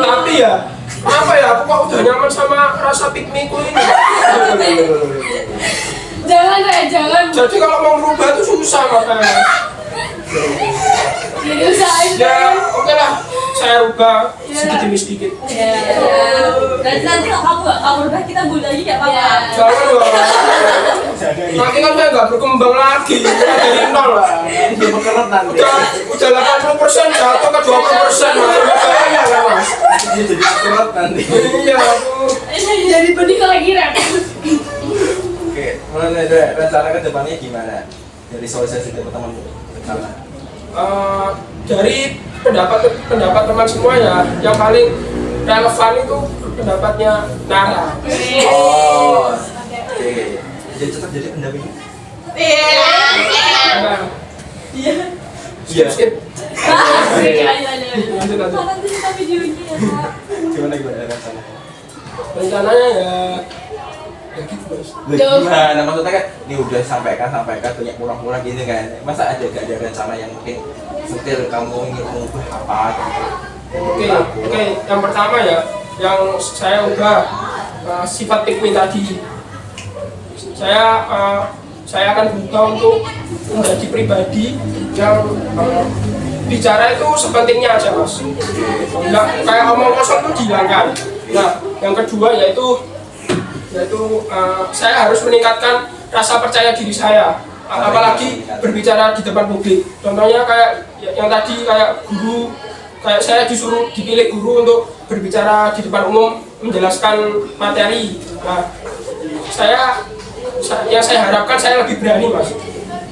[SPEAKER 3] Tapi ya, apa ya, aku kok udah nyaman sama rasa pikniku ini.
[SPEAKER 5] Jangan Ren, jangan.
[SPEAKER 3] Jadi kalau mau merubah itu susah makanya.
[SPEAKER 5] Jadi usahain
[SPEAKER 3] Ya oke lah, saya rubah sedikit demi sedikit.
[SPEAKER 2] Nanti kalau kamu udah kita bully lagi nggak apa-apa.
[SPEAKER 3] Jangan lah. Nanti kan saya nggak berkembang lagi, dari nol lah.
[SPEAKER 1] Dia berkelut nanti.
[SPEAKER 3] Udah 80% jatuh ke 20%, bahaya kan mas?
[SPEAKER 1] Dia jadi berkelut nanti.
[SPEAKER 3] Iya, aku
[SPEAKER 5] jadi benih lagi Ren.
[SPEAKER 1] Oke, mulai dari rencana ke depannya gimana? Dari sosialisasi teman-teman rencana.
[SPEAKER 3] Dari pendapat teman semua ya, yang paling relevan itu pendapatnya Nara.
[SPEAKER 1] Oh, oke. Jadi tetap jadi pendamping.
[SPEAKER 3] Nah,
[SPEAKER 1] Iya.
[SPEAKER 3] skip.
[SPEAKER 5] Lanjut.
[SPEAKER 2] Nanti kita videonya ya Kak.
[SPEAKER 1] Gimana rencana?
[SPEAKER 3] Rencananya ya gitu mas.
[SPEAKER 1] Gimana? Maksudnya kan ini udah sampaikan banyak kurang-kurang gini kan. Masa gak ada rencana yang mungkin setel kamu ingin mengubah apa gitu?
[SPEAKER 3] Oke. Yang pertama ya, yang saya ubah sifat pick me tadi. Saya akan berusaha untuk menjadi pribadi yang bicara itu sepentingnya aja mas. Nggak kayak omong kosong itu dihilangkan. Nah, yang kedua yaitu saya harus meningkatkan rasa percaya diri saya, apalagi berbicara di depan publik. Contohnya kayak yang tadi kayak guru, kayak saya disuruh dipilih guru untuk berbicara di depan umum menjelaskan materi. Nah, yang saya harapkan saya lebih berani mas,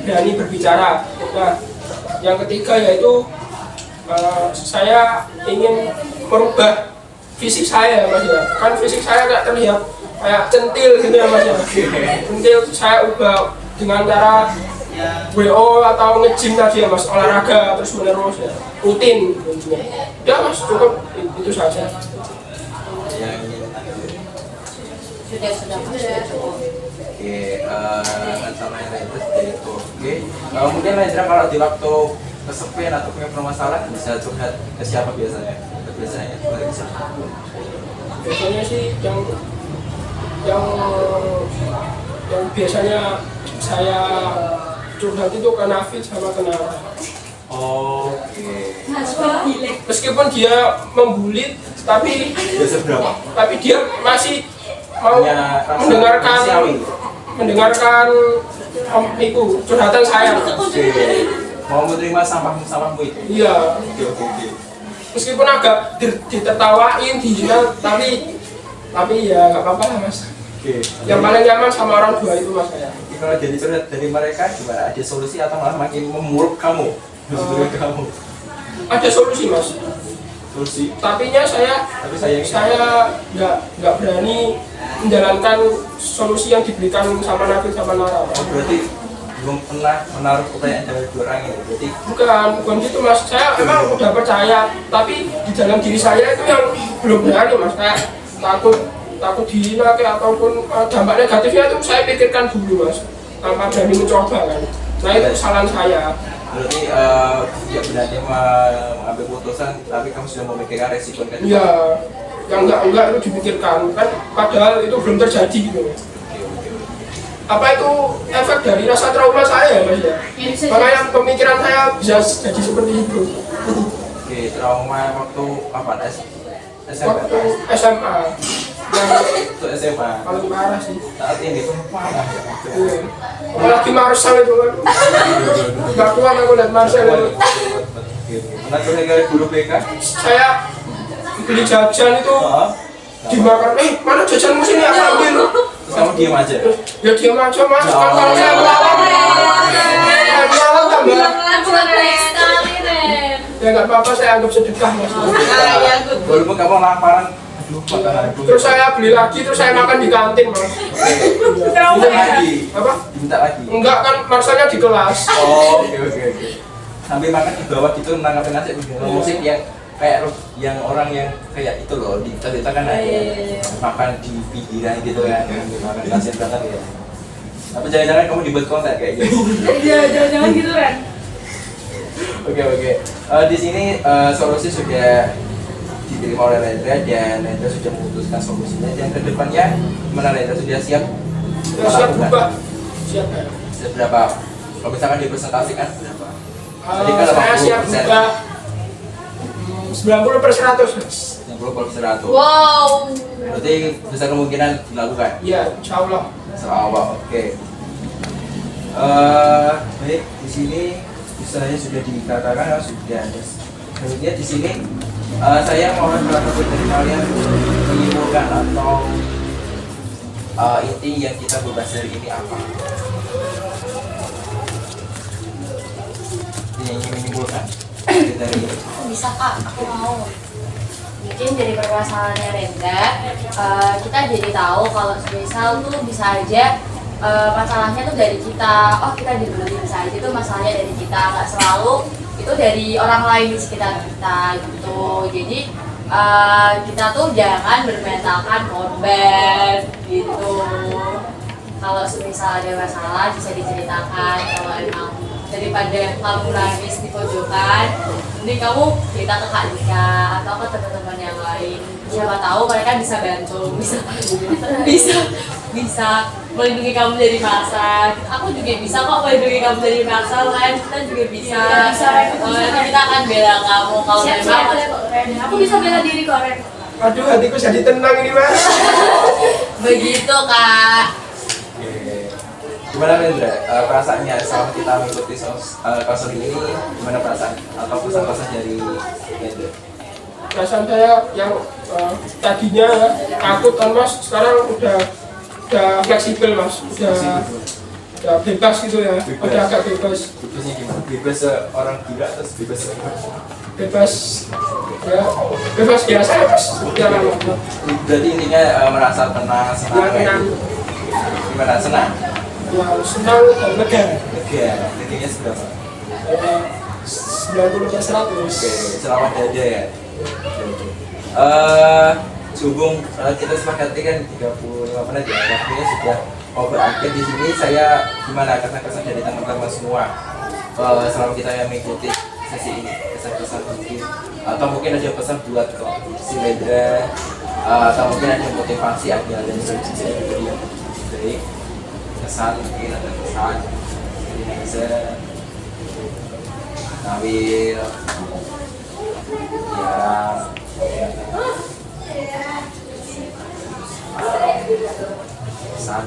[SPEAKER 3] berani berbicara. Nah, yang ketiga yaitu saya ingin merubah fisik saya mas ya. Kan fisik saya nggak terlihat kayak centil gitu ya mas ya. Centil saya ubah dengan cara WO atau nge-gym tadi ya mas, olahraga terus menerus ya, rutin ya mas, cukup itu saja.
[SPEAKER 2] Sudah cukup.
[SPEAKER 1] Oke, rencana yang lain dari itu. Oke, kemudian Lendra kalau di waktu kesepian atau punya permasalahan bisa curhat ke siapa biasanya? Biasanya
[SPEAKER 3] sih yang biasanya saya curhat itu ke Nafid sama ke Nara.
[SPEAKER 1] Oke.
[SPEAKER 3] Meskipun dia membuli, tapi
[SPEAKER 1] Biasa berapa?
[SPEAKER 3] dia masih mau
[SPEAKER 1] Punya rasa
[SPEAKER 3] mendengarkan itu curhatan saya.
[SPEAKER 1] Oke. Mau menerima sampahmu itu?
[SPEAKER 3] Iya.
[SPEAKER 1] Oke.
[SPEAKER 3] Meskipun agak ditertawain, dihina, tapi ya nggak apa-apa lah mas.
[SPEAKER 1] Oke.
[SPEAKER 3] Yang paling nyaman sama orang tua itu mas saya.
[SPEAKER 1] Kalau jadi curhat dari mereka gimana? Ada solusi atau malah makin memuruk kamu? Kamu.
[SPEAKER 3] Ada solusi mas.
[SPEAKER 1] Solusi.
[SPEAKER 3] Tapinya saya nggak berani menjalankan solusi yang diberikan sama Nabi sama Nara.
[SPEAKER 1] Oh, berarti belum pernah menaruh pertanyaan dari dua orang ini. Berarti
[SPEAKER 3] bukan gitu mas. Saya emang udah percaya, tapi di dalam diri saya itu yang belum berani mas. Kayak takut dihina ataupun dampak negatifnya itu saya pikirkan dulu mas, tanpa berani mencoba kan. Nah itu kesalahan saya.
[SPEAKER 1] berarti ya berarti mengambil keputusan, tapi kamu sudah memikirkan resiko kan?
[SPEAKER 3] Iya, yang enggak itu dipikirkan kan, padahal itu belum terjadi gitu. Apa itu efek dari rasa trauma saya mas ya? Makanya pemikiran saya bisa jadi seperti itu.
[SPEAKER 1] Oke, trauma waktu apa? SMA?
[SPEAKER 3] Waktu SMA yang
[SPEAKER 1] Waktu SMA?
[SPEAKER 3] paling parah sih.
[SPEAKER 1] Saat ini tuh parah ya?
[SPEAKER 3] Iya. Apalagi Marcel itu kan. Gak kuat aku lihat Marcel itu.
[SPEAKER 1] Pernah curhat ke guru BK?
[SPEAKER 3] Saya beli jajan itu dimakan, mana jajanmu sini aku ambil.
[SPEAKER 1] Terus kamu diem aja.
[SPEAKER 3] Ya diam aja mas,
[SPEAKER 1] Ya
[SPEAKER 3] kan kalau saya melawan tambah.
[SPEAKER 5] Baik sekali, Ren.
[SPEAKER 3] Ya nggak apa-apa, saya anggap sedekah mas.
[SPEAKER 1] Walaupun kamu laparan, aduh makan aku.
[SPEAKER 3] Terus saya beli lagi, terus saya makan di kantin mas.
[SPEAKER 1] Minta lagi.
[SPEAKER 3] Apa?
[SPEAKER 1] Minta lagi.
[SPEAKER 3] Enggak kan, maksudnya di kelas.
[SPEAKER 1] Oh, oke. Sambil makan di bawah gitu nanggapin nasi musik yang kayak yang orang yang kayak itu loh di kita kan ada makan di pinggiran gitu kan, makan kasian banget ya. Apa jangan-jangan kamu dibuat konten kayak gitu?
[SPEAKER 5] Jangan gitu, Ren.
[SPEAKER 1] Oke. Di sini solusi sudah diterima oleh Rendra dan Rendra sudah memutuskan solusinya dan kedepannya gimana Rendra sudah siap
[SPEAKER 3] Ya, siap berubah. Siap ya.
[SPEAKER 1] Siap berapa? Kalau misalkan dipresentasikan berapa? Tadi kan
[SPEAKER 3] Saya siap
[SPEAKER 1] 80%.
[SPEAKER 3] berubah 90/100 mas.
[SPEAKER 1] 90/100.
[SPEAKER 5] Wow.
[SPEAKER 1] Berarti besar kemungkinan dilakukan.
[SPEAKER 3] Iya, insya Allah.
[SPEAKER 1] Sarawak, oke. Baik, di sini misalnya sudah dikatakan sudah ada. Kemudian di sini saya mohon salah satu dari kalian menyimpulkan atau inti yang kita bahas hari ini apa? Yang ingin menyimpulkan dari ini.
[SPEAKER 2] Bisa kak, aku mau. Mungkin dari permasalahannya Rendra, kita jadi tahu kalau misal tuh bisa aja masalahnya tuh dari kita. Oh kita dibully, bisa aja tuh masalahnya dari kita, nggak selalu itu dari orang lain di sekitar kita gitu. Jadi kita tuh jangan bermentalkan korban gitu. Kalau misal ada masalah bisa diceritakan. Kalau emang daripada kamu nangis di pojokan, mending kamu cerita ke Kak Dika atau ke teman-teman yang lain. Siapa tahu mereka bisa bantu, bisa melindungi kamu dari masa. Aku juga bisa kok melindungi kamu dari masa, kan? Kita juga bisa. Nanti kita akan bela kamu kalau memang.
[SPEAKER 5] Aku bisa bela diri kok, Ren.
[SPEAKER 3] Aduh, hatiku jadi tenang ini mas.
[SPEAKER 1] Oke.
[SPEAKER 2] Begitu kak.
[SPEAKER 1] Gimana Rendra, perasaannya selama kita mengikuti konseling ini, gimana perasaan atau pesan-pesan dari Rendra?
[SPEAKER 3] Perasaan saya yang tadinya takut kan mas, sekarang udah fleksibel mas, udah bebas gitu ya,
[SPEAKER 1] Bebas.
[SPEAKER 3] udah agak bebas,
[SPEAKER 1] Bebasnya gimana? Bebas orang gila atau bebas
[SPEAKER 3] bebas biasa ya mas.
[SPEAKER 1] Berarti intinya merasa tenang, senang kayak gitu. Gimana? Senang?
[SPEAKER 3] Ya senang dan lega.
[SPEAKER 1] Lega, intinya seberapa?
[SPEAKER 3] 90/100.
[SPEAKER 1] Oke, selamat dada ya. Hubung kita sepakati kan 35 menit ya, waktunya sudah mau berakhir di sini. Saya gimana kesan-kesan dari teman-teman semua selama kita yang mengikuti sesi ini, kesan-kesan mungkin atau mungkin ada pesan buat si Rendra atau mungkin ada motivasi agar dan solusi yang baik, kesan mungkin ada kesan dari Neza, Nawil, ya pesan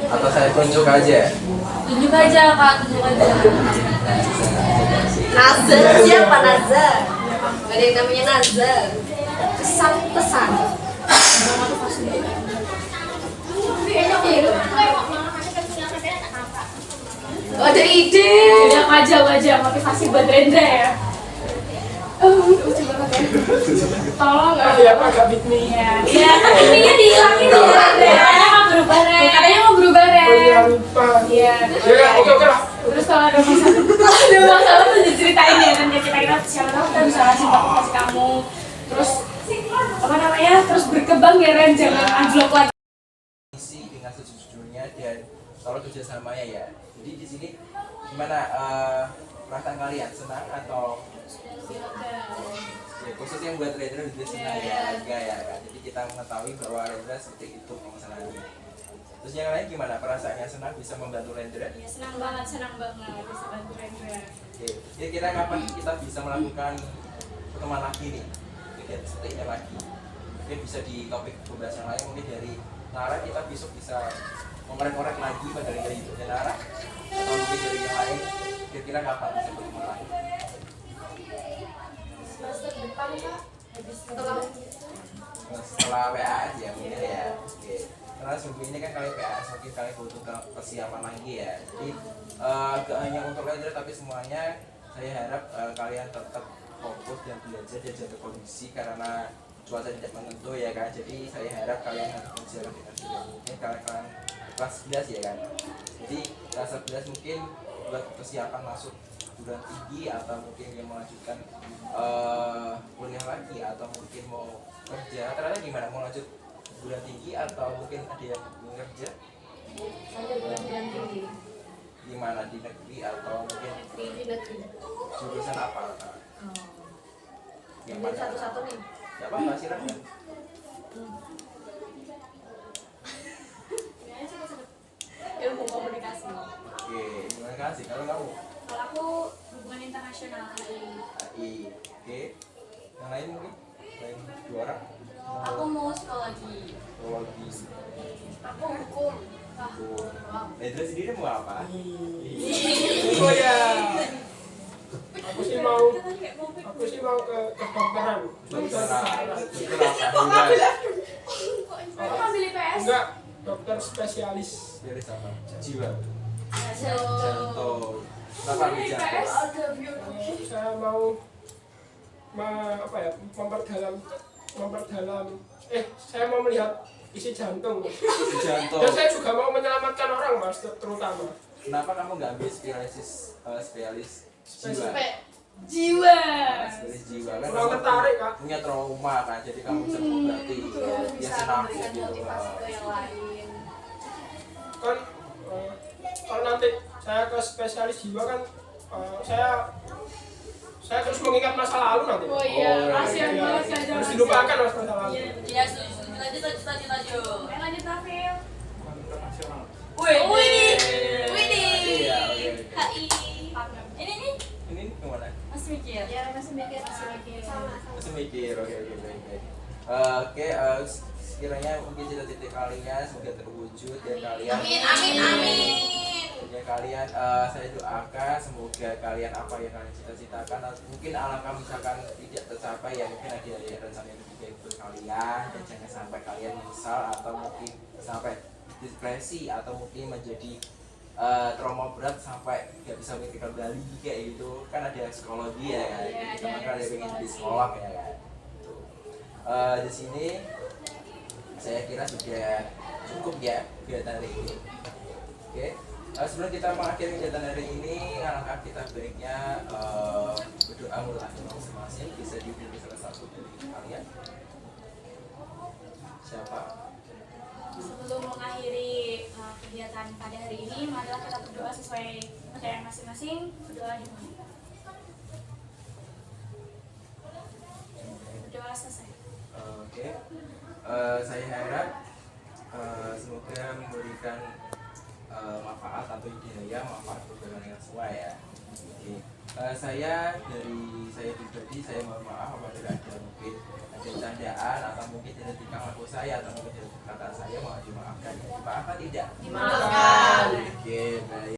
[SPEAKER 1] atau saya tunjuk aja.
[SPEAKER 2] Tunjuk aja kak, tunjuk aja.
[SPEAKER 7] Nazar siapa Nazar? Gak ada yang namanya Nazar. Pesan. Oh, ada ide.
[SPEAKER 5] Udah wajah motivasi buat Rendra ya. Lucu banget ya. Tolong
[SPEAKER 3] Ya agak bitmi.
[SPEAKER 5] Iya, kan ininya dihilangin ya. Katanya mau berubah, Ren. Katanya mau berubah,
[SPEAKER 3] Oh
[SPEAKER 5] Ren.
[SPEAKER 3] iya lupa.
[SPEAKER 5] Iya.
[SPEAKER 3] Ya oke lah.
[SPEAKER 5] Terus kalau ada masalah tuh diceritain ya, kan kita siapa tahu kita bisa kasih motivasi kamu. Terus apa namanya? Terus berkembang ya, Ren, jangan anjlok lagi.
[SPEAKER 1] Isi dengan sejujurnya dan kalau kerjasamanya ya. Jadi di sini gimana perasaan kalian, senang atau ya, khususnya buat Rendra juga senang ya, lega ya kan. Jadi kita mengetahui bahwa Rendra seperti itu permasalahannya. Terus yang lain gimana perasaannya, senang bisa membantu Rendra?
[SPEAKER 5] Ya, senang banget bisa bantu Rendra.
[SPEAKER 1] Oke, kira-kira kapan kita bisa melakukan pertemuan lagi nih? Kegiatan seperti ini lagi. Mungkin bisa di topik pembahasan lain, mungkin dari Nara kita besok bisa mengorek-orek lagi pada dari hidupnya Nara atau mungkin dari yang lain. Kira-kira kapan bisa bertemu lagi?
[SPEAKER 6] kapan kak? Habis
[SPEAKER 2] Setelah
[SPEAKER 1] PAS ya mungkin ya. Oke. Karena seminggu ini kan kali PAS mungkin kali butuh persiapan lagi ya. Jadi gak hanya untuk leader tapi semuanya saya harap kalian tetap fokus dan belajar dan jaga kondisi karena cuaca tidak menentu ya kan. Jadi saya harap kalian harus berjalan dengan baik. Mungkin kalian kelas 11 ya kan. Jadi kelas 11 mungkin buat persiapan masuk perguruan tinggi atau mungkin yang melanjutkan kuliah lagi atau mungkin mau kerja. Ternyata gimana, mau lanjut perguruan tinggi atau mungkin ada yang mau kerja?
[SPEAKER 6] Saya perguruan tinggi.
[SPEAKER 1] Di mana, di negeri atau mungkin
[SPEAKER 6] Di negeri.
[SPEAKER 1] jurusan apa? Yang
[SPEAKER 6] Ini
[SPEAKER 1] mana?
[SPEAKER 6] satu-satu nih.
[SPEAKER 1] Ya apa silakan.
[SPEAKER 5] Ilmu komunikasi.
[SPEAKER 1] Oke, terima kasih. Kalau kamu
[SPEAKER 5] Kalau aku hubungan internasional HI.
[SPEAKER 1] AI, oke. Yang lain mungkin? Lain dua orang?
[SPEAKER 2] Aku mau psikologi.
[SPEAKER 1] Psikologi.
[SPEAKER 6] Aku hukum.
[SPEAKER 1] Ledra sendiri mau apa?
[SPEAKER 3] Oh ya. Aku sih mau ke kedokteran.
[SPEAKER 1] Dokter apa?
[SPEAKER 5] Aku ambil IPS.
[SPEAKER 3] Enggak, dokter spesialis.
[SPEAKER 1] Dari apa? Jiwa.
[SPEAKER 2] Jantung.
[SPEAKER 1] Jantung. Kenapa ambil jantung?
[SPEAKER 3] Saya mau saya mau melihat isi jantung.
[SPEAKER 1] Jantung.
[SPEAKER 3] Dan saya juga mau menyelamatkan orang mas, terutama.
[SPEAKER 1] Kenapa kamu nggak ambil spesialis jiwa?
[SPEAKER 5] Jiwa.
[SPEAKER 1] Spesialis jiwa kan
[SPEAKER 3] Kurang
[SPEAKER 1] kamu
[SPEAKER 3] tertarik, Kak.
[SPEAKER 1] punya trauma kan, jadi kamu bisa mengobati. Ya
[SPEAKER 2] Bisa
[SPEAKER 1] senang
[SPEAKER 2] memberikan
[SPEAKER 1] gitu.
[SPEAKER 2] motivasi ke yang lain.
[SPEAKER 3] Kan kalau nanti saya ke spesialis jiwa kan saya terus mengingat masa lalu nanti.
[SPEAKER 5] Oh iya,
[SPEAKER 1] Oh,
[SPEAKER 5] kasihan
[SPEAKER 1] iya.
[SPEAKER 5] banget Kak.
[SPEAKER 3] Harus dilupakan mas masa lalu.
[SPEAKER 2] Iya, setuju. Lanjut.
[SPEAKER 5] Lanjut Rafil.
[SPEAKER 4] Hubungan internasional.
[SPEAKER 2] Wih.
[SPEAKER 1] Iya, oke.
[SPEAKER 7] HI.
[SPEAKER 2] Ini nih
[SPEAKER 1] Ini kemana?
[SPEAKER 2] masih mikir.
[SPEAKER 5] Ya masih mikir sama.
[SPEAKER 1] Masih mikir, oke baik. Oke, sekiranya mungkin cita-cita kalian semoga terwujud dan kalian.
[SPEAKER 7] Amin.
[SPEAKER 1] Ya kalian, saya doakan semoga kalian apa yang kalian cita-citakan. Mungkin alangkah misalkan tidak tercapai ya mungkin ada rencana yang lebih baik untuk kalian dan jangan sampai kalian menyesal atau mungkin sampai depresi atau mungkin menjadi trauma berat sampai nggak bisa mikir kembali kayak gitu. Kan ada psikologi ya kan, teman kan ada yang pengen di sekolah ya kan. Di sini saya kira sudah cukup ya kegiatan hari ini. Oke. Sebelum kita mengakhiri kegiatan hari ini, alangkah kita baiknya berdoa menurut agama masing-masing. Bisa dipimpin salah satu dari kalian. Siapa?
[SPEAKER 5] Sebelum mengakhiri kegiatan pada hari ini, marilah kita berdoa sesuai percayaan masing-masing. Berdoa dimulai. Berdoa selesai.
[SPEAKER 1] Oke. Saya harap semoga memberikan manfaat atau hidayah manfaat untuk kalian semua ya. Oke. Saya pribadi saya mohon maaf apabila ada mungkin ada candaan atau mungkin tidak tingkah laku saya atau mungkin tidak kata saya mohon dimaafkan. Dimaafkan tidak?
[SPEAKER 2] Dimaafkan.
[SPEAKER 1] Oke baik.